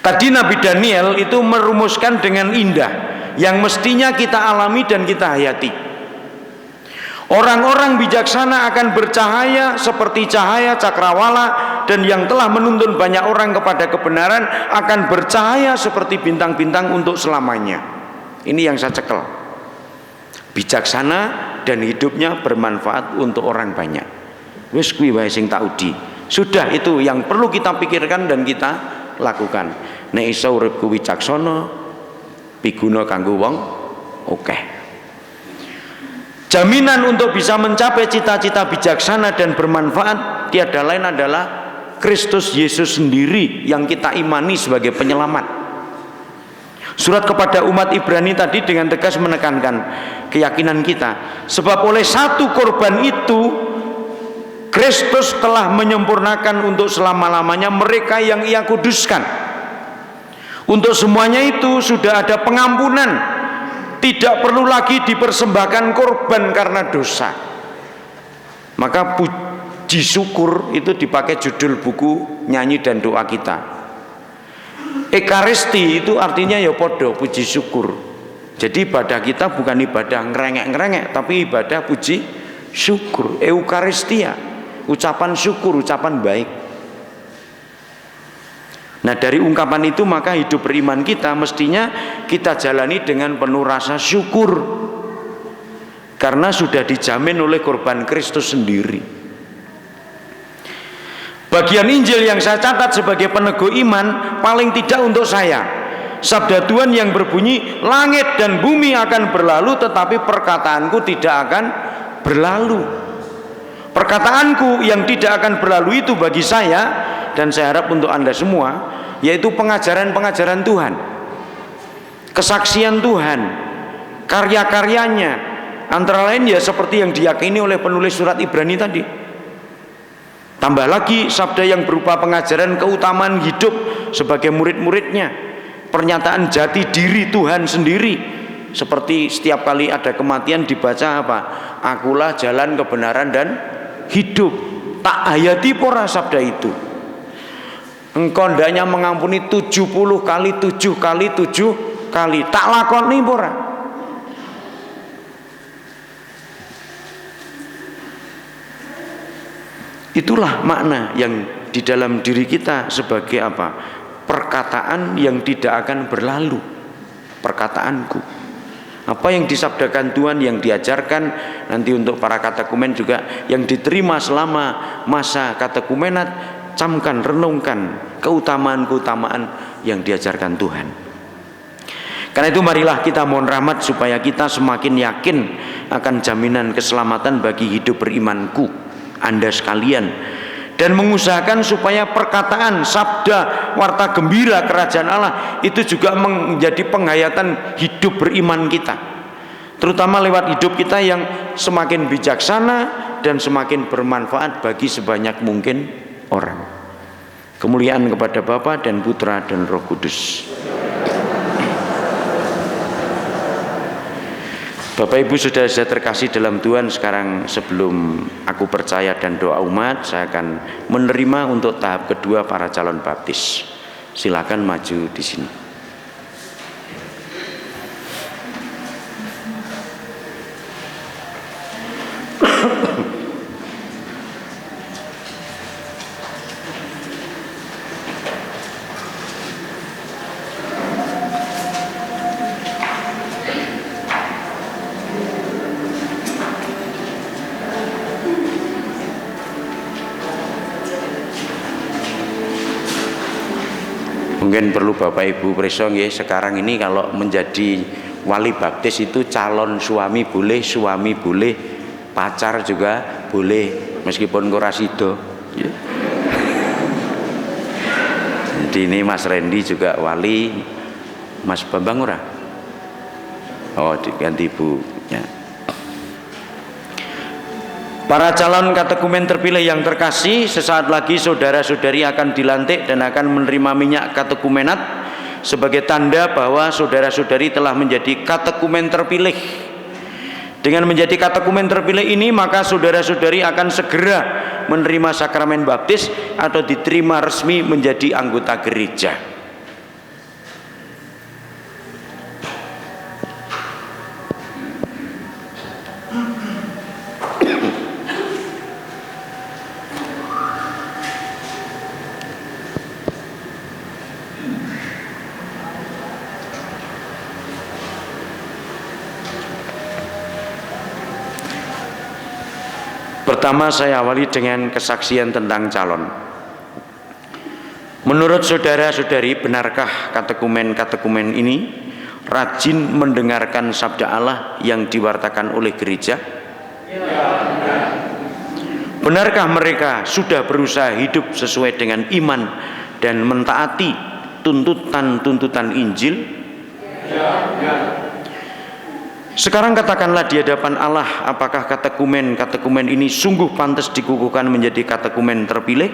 Tadi Nabi Daniel itu merumuskan dengan indah yang mestinya kita alami dan kita hayati. Orang-orang bijaksana akan bercahaya seperti cahaya cakrawala, dan yang telah menuntun banyak orang kepada kebenaran akan bercahaya seperti bintang-bintang untuk selamanya. Ini yang saya cekel. Bijaksana dan hidupnya bermanfaat untuk orang banyak. Wis kuwi wae sing tak udi. Sudah, itu yang perlu kita pikirkan dan kita lakukan. Nek iso uripku wicaksana, piguna kanggo wong akeh. Jaminan untuk bisa mencapai cita-cita bijaksana dan bermanfaat tiada lain adalah Kristus Yesus sendiri yang kita imani sebagai penyelamat. Surat kepada umat Ibrani tadi dengan tegas menekankan keyakinan kita, sebab oleh 1 korban itu Kristus telah menyempurnakan untuk selama-lamanya mereka yang Ia kuduskan. Untuk semuanya itu sudah ada pengampunan, tidak perlu lagi dipersembahkan korban karena dosa. Maka puji syukur itu dipakai judul buku nyanyi dan doa kita. Ekaristi itu artinya ya podo, puji syukur. Jadi ibadah kita bukan ibadah ngerengek-ngerengek, tapi ibadah puji syukur, eukaristia, ucapan syukur, ucapan baik. Nah, dari ungkapan itu maka hidup beriman kita mestinya kita jalani dengan penuh rasa syukur, karena sudah dijamin oleh korban Kristus sendiri. Bagian Injil yang saya catat sebagai peneguh iman paling tidak untuk saya, sabda Tuhan yang berbunyi, langit dan bumi akan berlalu tetapi perkataanku tidak akan berlalu. Perkataanku yang tidak akan berlalu itu bagi saya, dan saya harap untuk Anda semua, yaitu pengajaran-pengajaran Tuhan, kesaksian Tuhan, karya-karyanya, antara lain ya seperti yang diyakini oleh penulis surat Ibrani tadi. Tambah lagi sabda yang berupa pengajaran keutamaan hidup sebagai murid-muridnya, pernyataan jati diri Tuhan sendiri, seperti setiap kali ada kematian dibaca apa? Akulah jalan kebenaran dan hidup. Tak hayati pora sabda itu. Engkau hendaknya mengampuni 70 kali 7 kali 7 kali. Tak lakoni pora. Itulah makna yang di dalam diri kita sebagai apa? Perkataan yang tidak akan berlalu. Perkataanku. Apa yang disabdakan Tuhan, yang diajarkan nanti untuk para katekumen juga, yang diterima selama masa katekumenat, camkan, renungkan keutamaan-keutamaan yang diajarkan Tuhan. Karena itu marilah kita mohon rahmat supaya kita semakin yakin akan jaminan keselamatan bagi hidup berimanku, Anda sekalian, dan mengusahakan supaya perkataan, sabda, warta gembira kerajaan Allah itu juga menjadi penghayatan hidup beriman kita, terutama lewat hidup kita yang semakin bijaksana dan semakin bermanfaat bagi sebanyak mungkin orang. Kemuliaan kepada Bapa dan Putra dan Roh Kudus. Bapak Ibu Saudara-saudara terkasih dalam Tuhan, sekarang sebelum aku percaya dan doa umat, saya akan menerima untuk tahap kedua para calon baptis. Silakan maju di sini. Mungkin perlu Bapak Ibu preso nggih, sekarang ini kalau menjadi wali baptis itu calon suami boleh, pacar juga boleh, meskipun ora sida. Jadi ini Mas Randy juga wali, Mas Bambang ora? Oh, diganti Ibu ya. Para calon katekumen terpilih yang terkasih, sesaat lagi saudara-saudari akan dilantik dan akan menerima minyak katekumenat sebagai tanda bahwa saudara-saudari telah menjadi katekumen terpilih. Dengan menjadi katekumen terpilih ini, maka saudara-saudari akan segera menerima sakramen baptis atau diterima resmi menjadi anggota gereja. Pertama, saya awali dengan kesaksian tentang calon. Menurut saudara-saudari, benarkah katekumen-katekumen ini rajin mendengarkan sabda Allah yang diwartakan oleh gereja? Benarkah mereka sudah berusaha hidup sesuai dengan iman dan mentaati tuntutan-tuntutan Injil? Sekarang katakanlah di hadapan Allah, apakah katekumen ini sungguh pantas dikukuhkan menjadi katekumen terpilih?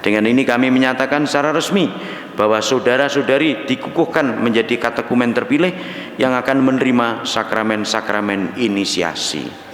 Dengan ini kami menyatakan secara resmi bahwa saudara-saudari dikukuhkan menjadi katekumen terpilih yang akan menerima sakramen-sakramen inisiasi.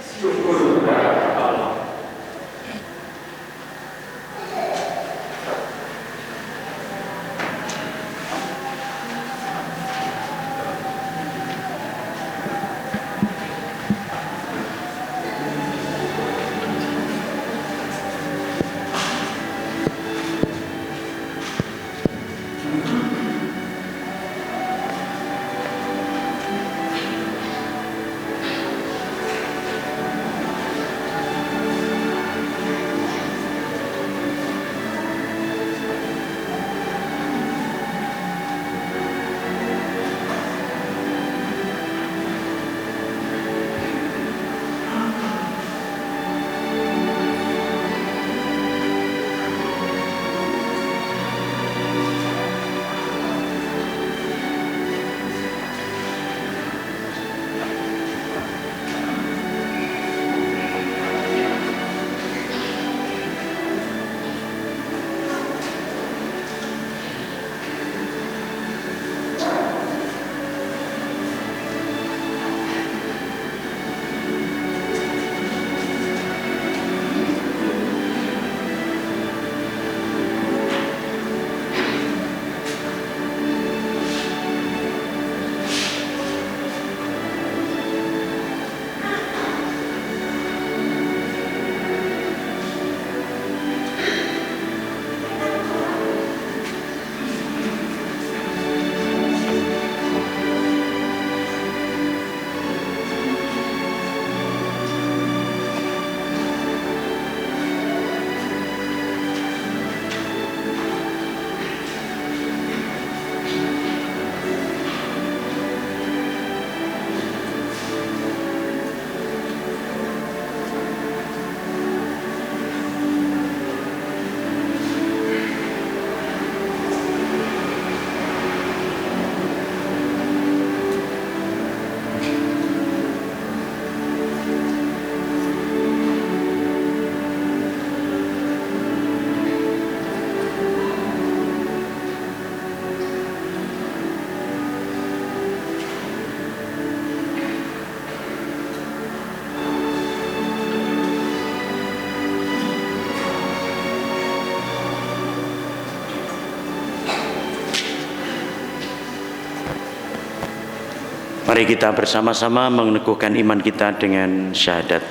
Mari kita bersama-sama meneguhkan iman kita dengan syahadat.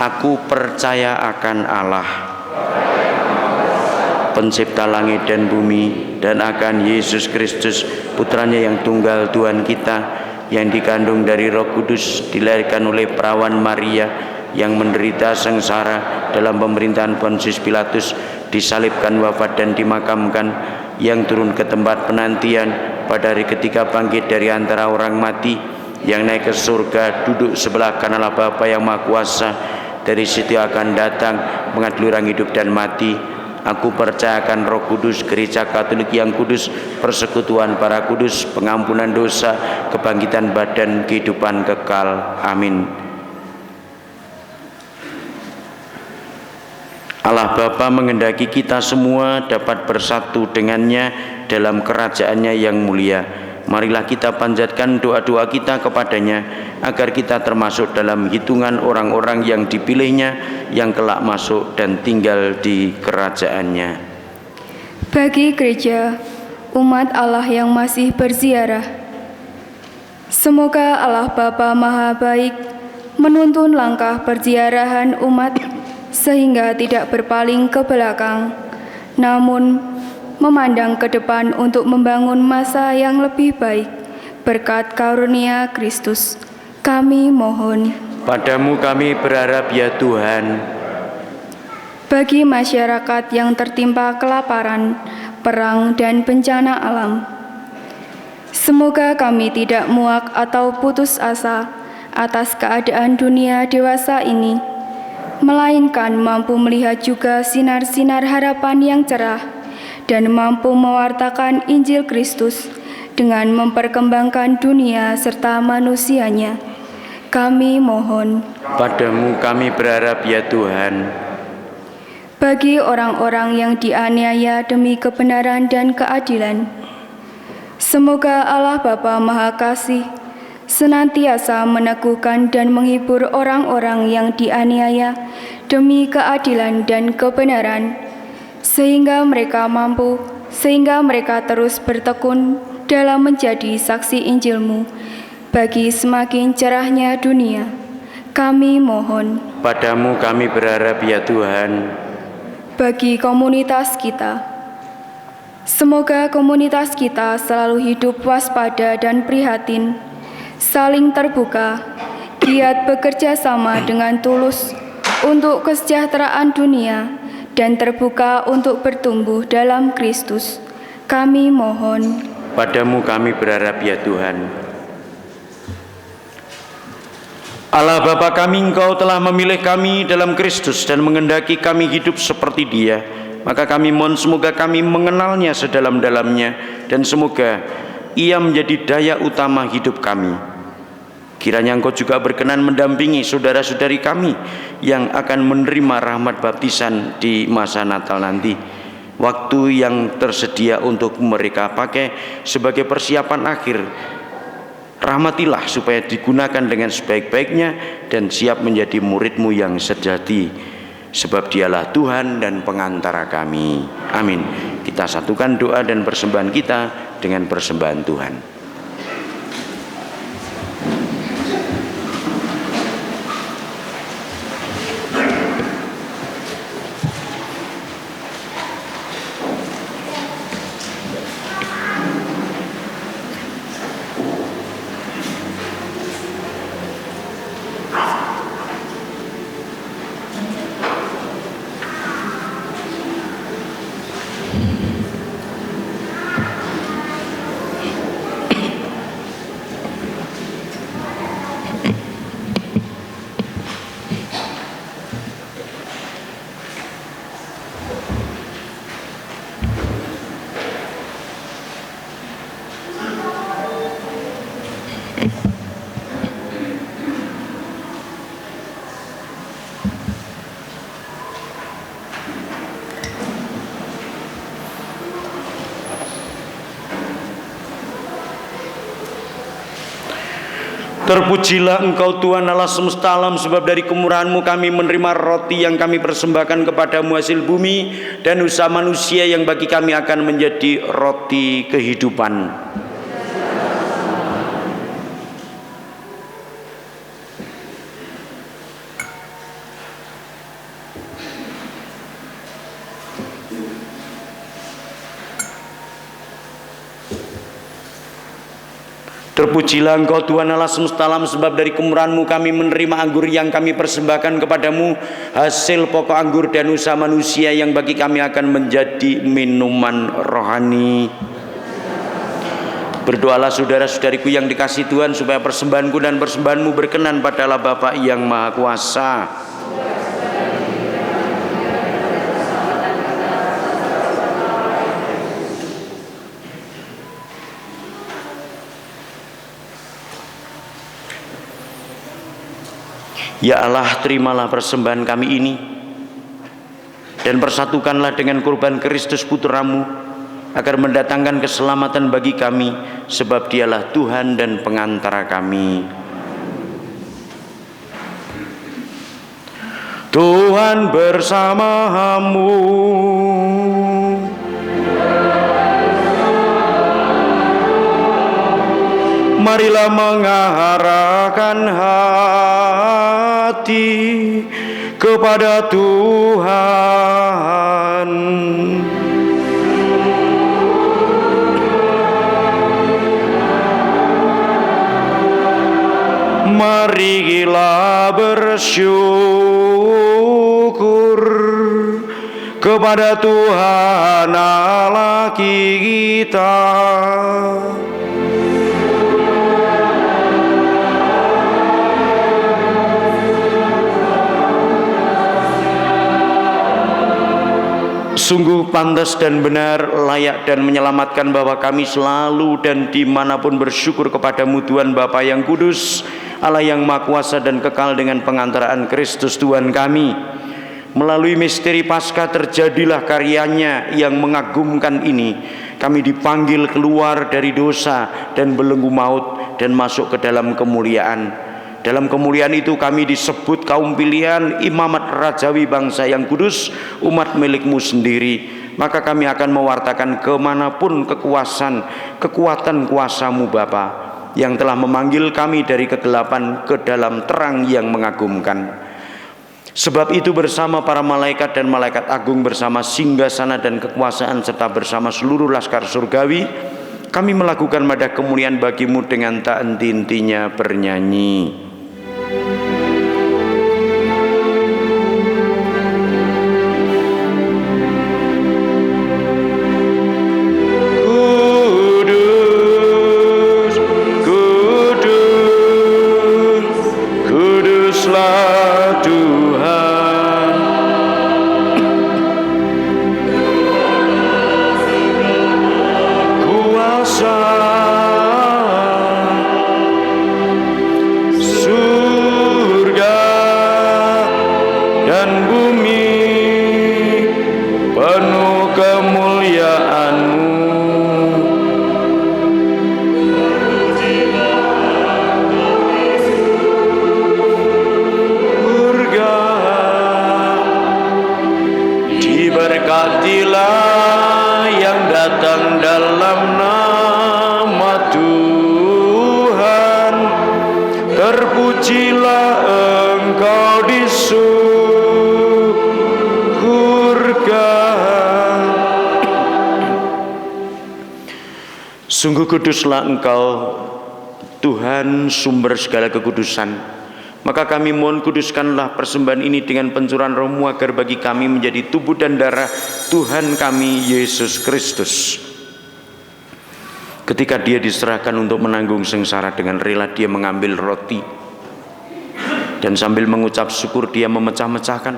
Aku percaya akan Allah, pencipta langit dan bumi, dan akan Yesus Kristus, putranya yang tunggal Tuhan kita, yang dikandung dari Roh Kudus, dilahirkan oleh perawan Maria, yang menderita sengsara dalam pemerintahan Pontius Pilatus, disalibkan, wafat dan dimakamkan, yang turun ke tempat penantian, pada hari ketiga bangkit dari antara orang mati, yang naik ke surga, duduk sebelah kanan Allah Bapa yang Maha Kuasa, dari situ akan datang mengadili orang hidup dan mati. Aku percayakan Roh Kudus, Gereja Katolik yang kudus, persekutuan para kudus, pengampunan dosa, kebangkitan badan, kehidupan kekal. Amin. Allah Bapa menghendaki kita semua dapat bersatu dengannya dalam kerajaannya yang mulia. Marilah kita panjatkan doa-doa kita kepadanya, agar kita termasuk dalam hitungan orang-orang yang dipilihnya, yang kelak masuk dan tinggal di kerajaannya. Bagi gereja, umat Allah yang masih berziarah, semoga Allah Bapa Maha Baik menuntun langkah perziarahan umat, sehingga tidak berpaling ke belakang, namun memandang ke depan untuk membangun masa yang lebih baik. Berkat karunia Kristus, kami mohon. Padamu kami berharap ya Tuhan. Bagi masyarakat yang tertimpa kelaparan, perang, dan bencana alam, semoga kami tidak muak atau putus asa atas keadaan dunia dewasa ini, melainkan mampu melihat juga sinar-sinar harapan yang cerah dan mampu mewartakan Injil Kristus dengan memperkembangkan dunia serta manusianya. Kami mohon. Padamu kami berharap ya Tuhan. Bagi orang-orang yang dianiaya demi kebenaran dan keadilan, semoga Allah Bapa Maha Kasih senantiasa meneguhkan dan menghibur orang-orang yang dianiaya demi keadilan dan kebenaran, sehingga mereka terus bertekun dalam menjadi saksi Injil-Mu bagi semakin cerahnya dunia. Kami mohon. Padamu kami berharap ya Tuhan. Bagi komunitas kita, semoga komunitas kita selalu hidup waspada dan prihatin, saling terbuka, giat bekerja sama dengan tulus untuk kesejahteraan dunia, dan terbuka untuk bertumbuh dalam Kristus. Kami mohon. Padamu kami berharap ya Tuhan. Allah Bapa kami, Engkau telah memilih kami dalam Kristus dan menghendaki kami hidup seperti Dia. Maka kami mohon semoga kami mengenalnya sedalam-dalamnya, dan semoga Ia menjadi daya utama hidup kami. Kiranya Engkau juga berkenan mendampingi saudara-saudari kami yang akan menerima rahmat baptisan di masa Natal nanti. Waktu yang tersedia untuk mereka pakai sebagai persiapan akhir, rahmatilah supaya digunakan dengan sebaik-baiknya dan siap menjadi murid-Mu yang sejati, sebab Dialah Tuhan dan pengantara kami. Amin. Kita satukan doa dan persembahan kita dengan persembahan Tuhan. Terpujilah Engkau Tuhan Allah semesta alam, sebab dari kemurahan-Mu kami menerima roti yang kami persembahkan kepadamu, hasil bumi dan usaha manusia yang bagi kami akan menjadi roti kehidupan. Terpujilah Engkau Tuhan Allah semesta alam, sebab dari kemurahan-Mu kami menerima anggur yang kami persembahkan kepadamu, hasil pokok anggur dan usaha manusia yang bagi kami akan menjadi minuman rohani. Berdoalah saudara-saudariku yang dikasihi Tuhan, supaya persembahanku dan persembahanmu berkenan pada Allah Bapa yang Maha Kuasa. Ya Allah, terimalah persembahan kami ini dan persatukanlah dengan kurban Kristus Putra-Mu, agar mendatangkan keselamatan bagi kami, sebab Dialah Tuhan dan pengantara kami. Tuhan bersamamu. Marilah mengarahkan hati kepada Tuhan. Marilah bersyukur kepada Tuhan Allah kita. Sungguh pantas dan benar, layak dan menyelamatkan bahwa kami selalu dan dimanapun bersyukur kepadamu Tuhan Bapa yang kudus, Allah yang Maha Kuasa dan kekal, dengan pengantaraan Kristus Tuhan kami. Melalui misteri Paskah terjadilah karyanya yang mengagumkan ini. Kami dipanggil keluar dari dosa dan belenggu maut dan masuk ke dalam kemuliaan. Dalam kemuliaan itu kami disebut kaum pilihan, imamat rajawi, bangsa yang kudus, umat milik-Mu sendiri. Maka kami akan mewartakan kemanapun kekuatan kuasa-Mu Bapa, yang telah memanggil kami dari kegelapan ke dalam terang yang mengagumkan. Sebab itu bersama para malaikat dan malaikat agung, bersama singgasana dan kekuasaan, serta bersama seluruh laskar surgawi, kami melakukan madah kemuliaan bagi-Mu dengan tak henti-hentinya bernyanyi. Sungguh kuduslah Engkau, Tuhan, sumber segala kekudusan. Maka kami mohon, kuduskanlah persembahan ini dengan pencurahan Roh-Mu, agar bagi kami menjadi tubuh dan darah Tuhan kami Yesus Kristus. Ketika Dia diserahkan untuk menanggung sengsara, dengan rela Dia mengambil roti, dan sambil mengucap syukur Dia memecah-mecahkan,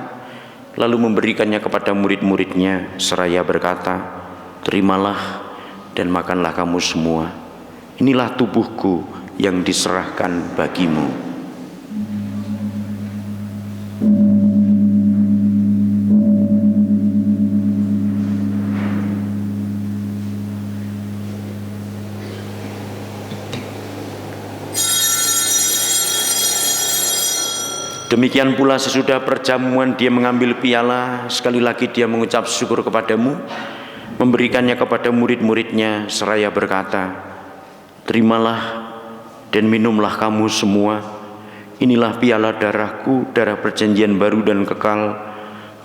lalu memberikannya kepada murid-muridnya, seraya berkata, "Terimalah dan makanlah kamu semua. Inilah tubuhku yang diserahkan bagimu." Demikian pula sesudah perjamuan Dia mengambil piala, sekali lagi Dia mengucap syukur kepadamu, memberikannya kepada murid-muridnya, seraya berkata, "Terimalah dan minumlah kamu semua. Inilah piala darahku, darah perjanjian baru dan kekal,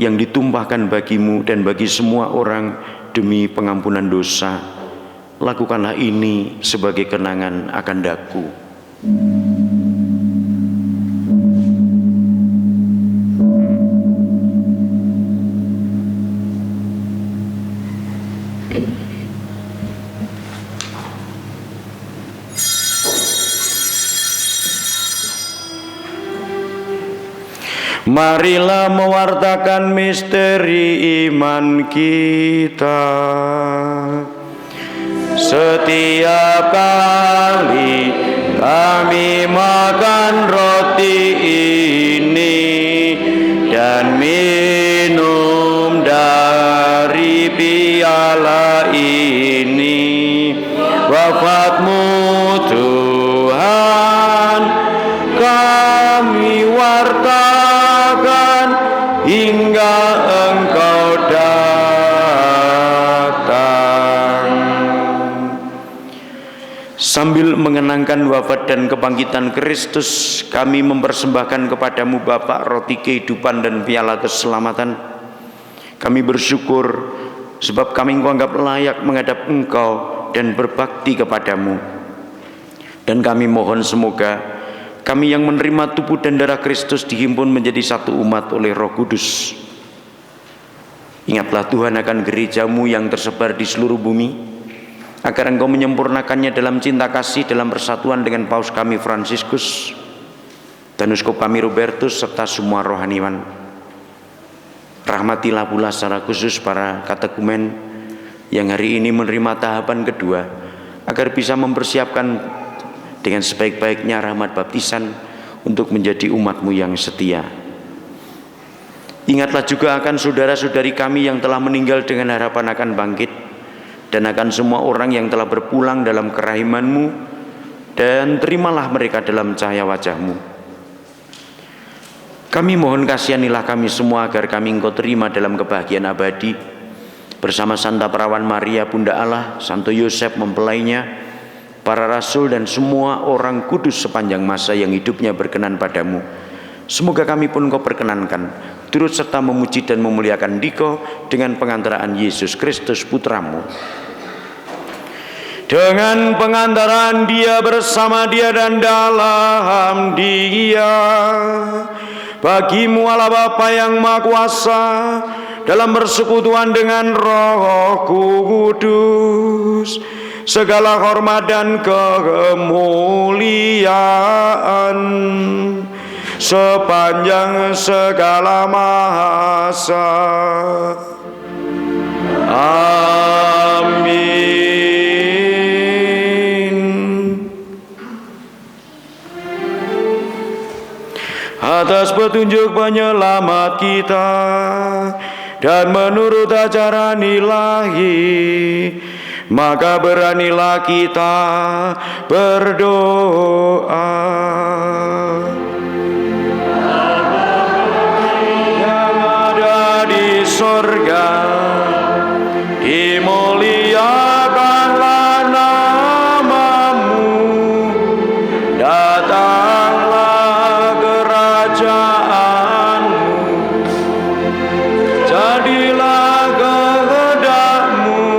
yang ditumpahkan bagimu dan bagi semua orang demi pengampunan dosa. lakukanlah ini sebagai kenangan akan daku. Marilah mewartakan misteri iman kita. Setiap kali kami makan roti ini dan minum dari piala ini, wafat-Mu Tuhan kami wartakan hingga Engkau datang. Sambil mengenangkan wafat dan kebangkitan Kristus, kami mempersembahkan kepadamu Bapa roti kehidupan dan piala keselamatan. Kami bersyukur sebab kami anggap layak menghadap Engkau dan berbakti kepadamu. Dan kami mohon semoga kami yang menerima tubuh dan darah Kristus dihimpun menjadi satu umat oleh Roh Kudus. Ingatlah Tuhan akan gerejamu yang tersebar di seluruh bumi, agar Engkau menyempurnakannya dalam cinta kasih dalam persatuan dengan Paus kami Fransiskus dan Uskup kami Robertus serta semua rohaniwan. Rahmatilah pula secara khusus para katekumen yang hari ini menerima tahapan kedua, agar bisa mempersiapkan dengan sebaik-baiknya rahmat baptisan untuk menjadi umat-Mu yang setia. Ingatlah juga akan saudara-saudari kami yang telah meninggal dengan harapan akan bangkit, dan akan semua orang yang telah berpulang dalam kerahiman-Mu, dan terimalah mereka dalam cahaya wajah-Mu. Kami mohon kasihanilah kami semua agar kami Engkau terima dalam kebahagiaan abadi bersama Santa Perawan Maria Bunda Allah, Santo Yosef mempelainya, para rasul dan semua orang kudus sepanjang masa yang hidupnya berkenan padamu. Semoga kami pun Engkau perkenankan turut serta memuji dan memuliakan Dikau dengan pengantaraan Yesus Kristus Putra-Mu. Dengan pengantaran Dia, bersama Dia dan dalam Dia, bagi-Mu Allah Bapa yang Maha Kuasa, dalam persekutuan dengan Roh Kudus, segala hormat dan kemuliaan sepanjang segala masa. Amin. Atas petunjuk penyelamat kita dan menurut ajaran ilahi, maka beranilah kita berdoa. Yang ada di sorga, dimuliakanlah nama-Mu, datanglah kerajaan-Mu, jadilah kehendak-Mu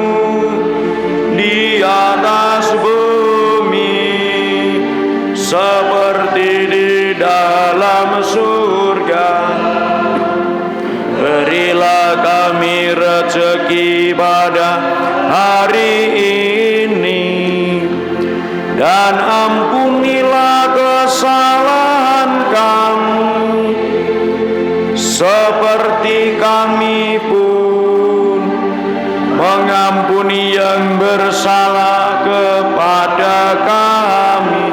di atas bumi seperti di dalam surga. Berilah kami rezeki pada hari ini, dan ampunilah kesalahan kami seperti kami pun mengampuni yang bersalah kepada kami.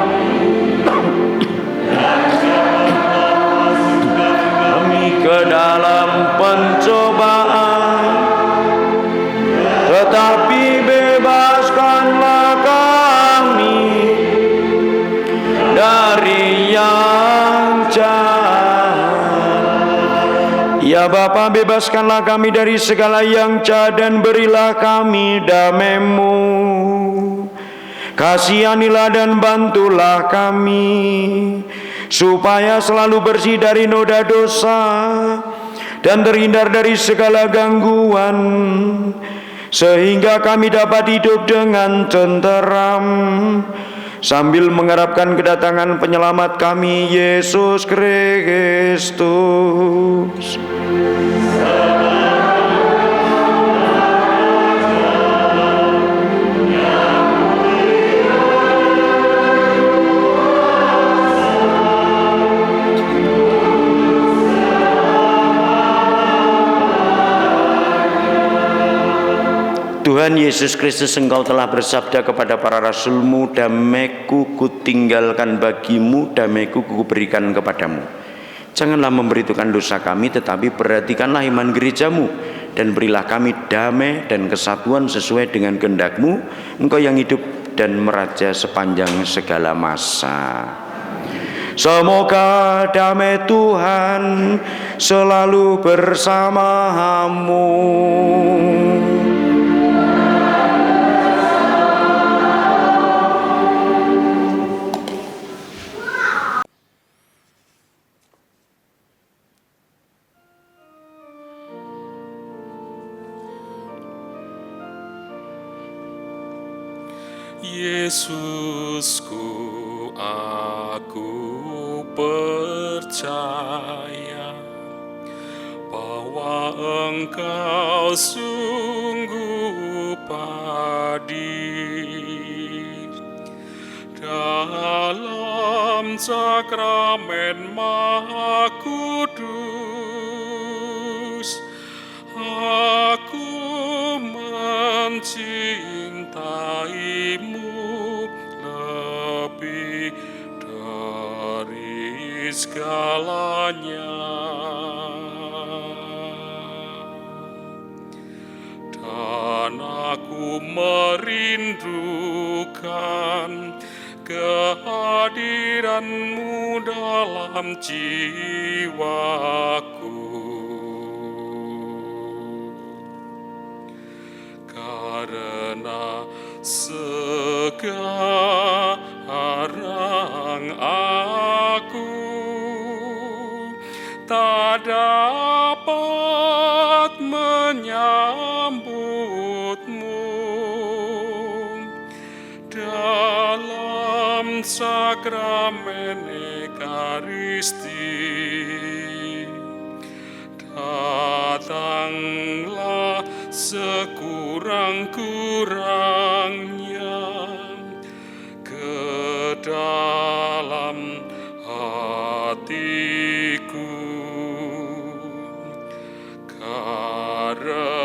Kami ke dalam pencobaan, tetapi bebaskanlah kami dari yang jahat. Ya Bapa, bebaskanlah kami dari segala yang jahat dan berilah kami damai-Mu. Kasihanilah dan bantulah kami, supaya selalu bersih dari noda dosa dan terhindar dari segala gangguan, sehingga kami dapat hidup dengan tenteram sambil mengharapkan kedatangan penyelamat kami, Yesus Kristus. Tuhan Yesus Kristus, Engkau telah bersabda kepada para rasul-Mu, damai-Ku kutinggalkan bagimu, damai-Ku kuberikan kepadamu. Janganlah memberitukan dosa kami, tetapi perhatikanlah iman gereja-Mu, dan berilah kami damai dan kesatuan sesuai dengan kehendak-Mu, Engkau yang hidup dan meraja sepanjang segala masa. Semoga damai Tuhan selalu bersamamu. Yesusku, aku percaya bahwa Engkau sungguh hadir dalam sakramen Maha Kudus. Aku mencintaimu lebih dari segalanya, dan aku merindukan kehadiran-Mu dalam jiwaku. Karena sekarang aku tak dapat menyambut-Mu dalam sakramen Ekaristi. Datanglah sekurang-kurangnya ke dalam hatiku, karena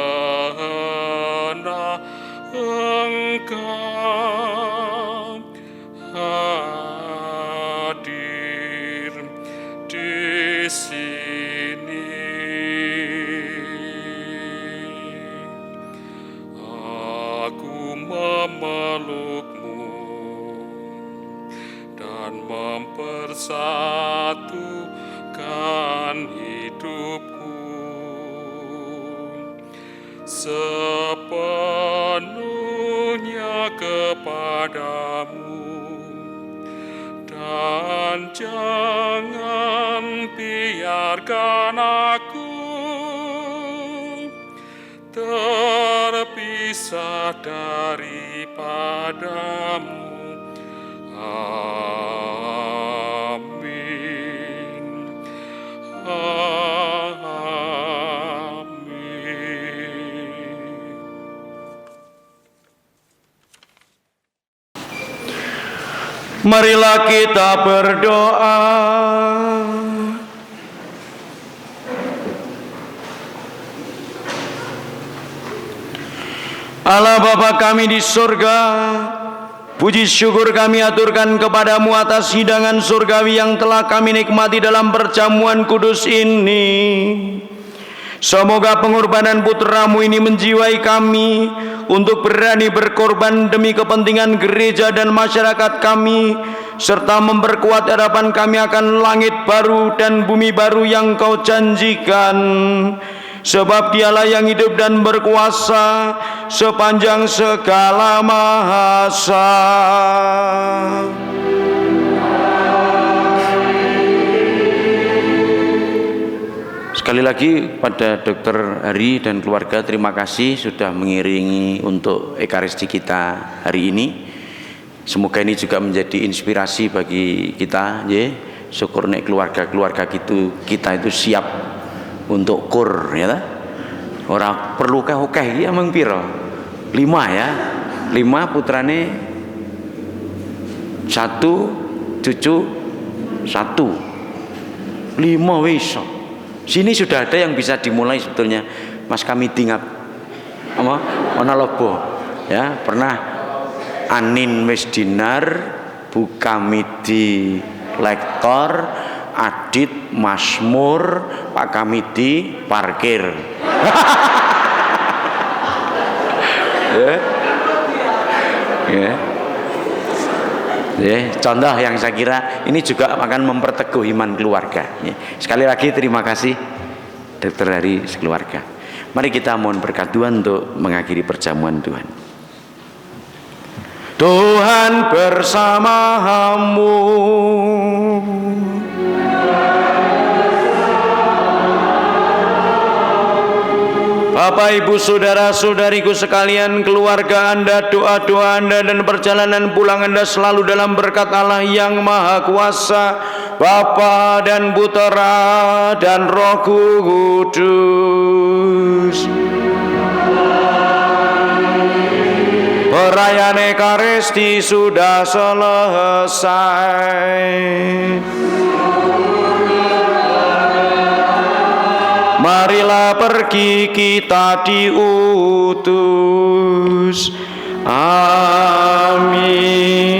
Engkau hadir di sini. Memeluk-Mu dan mempersatukan hidupku sepenuhnya kepadamu, dan jangan biarkan aku terpisah daripadamu. Amin. Amin. Marilah kita berdoa. Allah Bapa kami di surga, puji syukur kami aturkan kepadamu atas hidangan surgawi yang telah kami nikmati dalam perjamuan kudus ini. Semoga pengorbanan putra-Mu ini menjiwai kami untuk berani berkorban demi kepentingan gereja dan masyarakat kami, serta memperkuat harapan kami akan langit baru dan bumi baru yang Kau janjikan. Sebab Dialah yang hidup dan berkuasa sepanjang segala masa. Sekali lagi pada Dr. Hari dan keluarga, terima kasih sudah mengiringi untuk Ekaristi kita hari ini. Semoga ini juga menjadi inspirasi bagi kita, ya. Syukur nek keluarga kita itu siap untuk kur, ya. Ora perlu keh iki ameng pira? 5 ya. 5 putrane 1 cucu 1. 5 wis. Sini sudah ada yang bisa dimulai sebetulnya. Mas kami tingap apa? Ana lobo. Ya, pernah Anin wis dinar, Bu Kamidi lektor, Adit Masmur, Pak Kamidi parkir. Ya. Ya, contoh yang saya kira ini juga akan memperteguh iman keluarga. Ya. Sekali lagi terima kasih Dr. Hari sekeluarga. Mari kita mohon berkat Tuhan untuk mengakhiri perjamuan Tuhan. Tuhan bersamamu. Bapak, Ibu, saudara-saudariku sekalian, keluarga Anda, doa-doa Anda dan perjalanan pulang Anda selalu dalam berkat Allah yang Maha Kuasa, Bapa dan Putera dan Roh Kudus. Perayaan Ekaristi sudah selesai. Marilah pergi, kita diutus. Amin.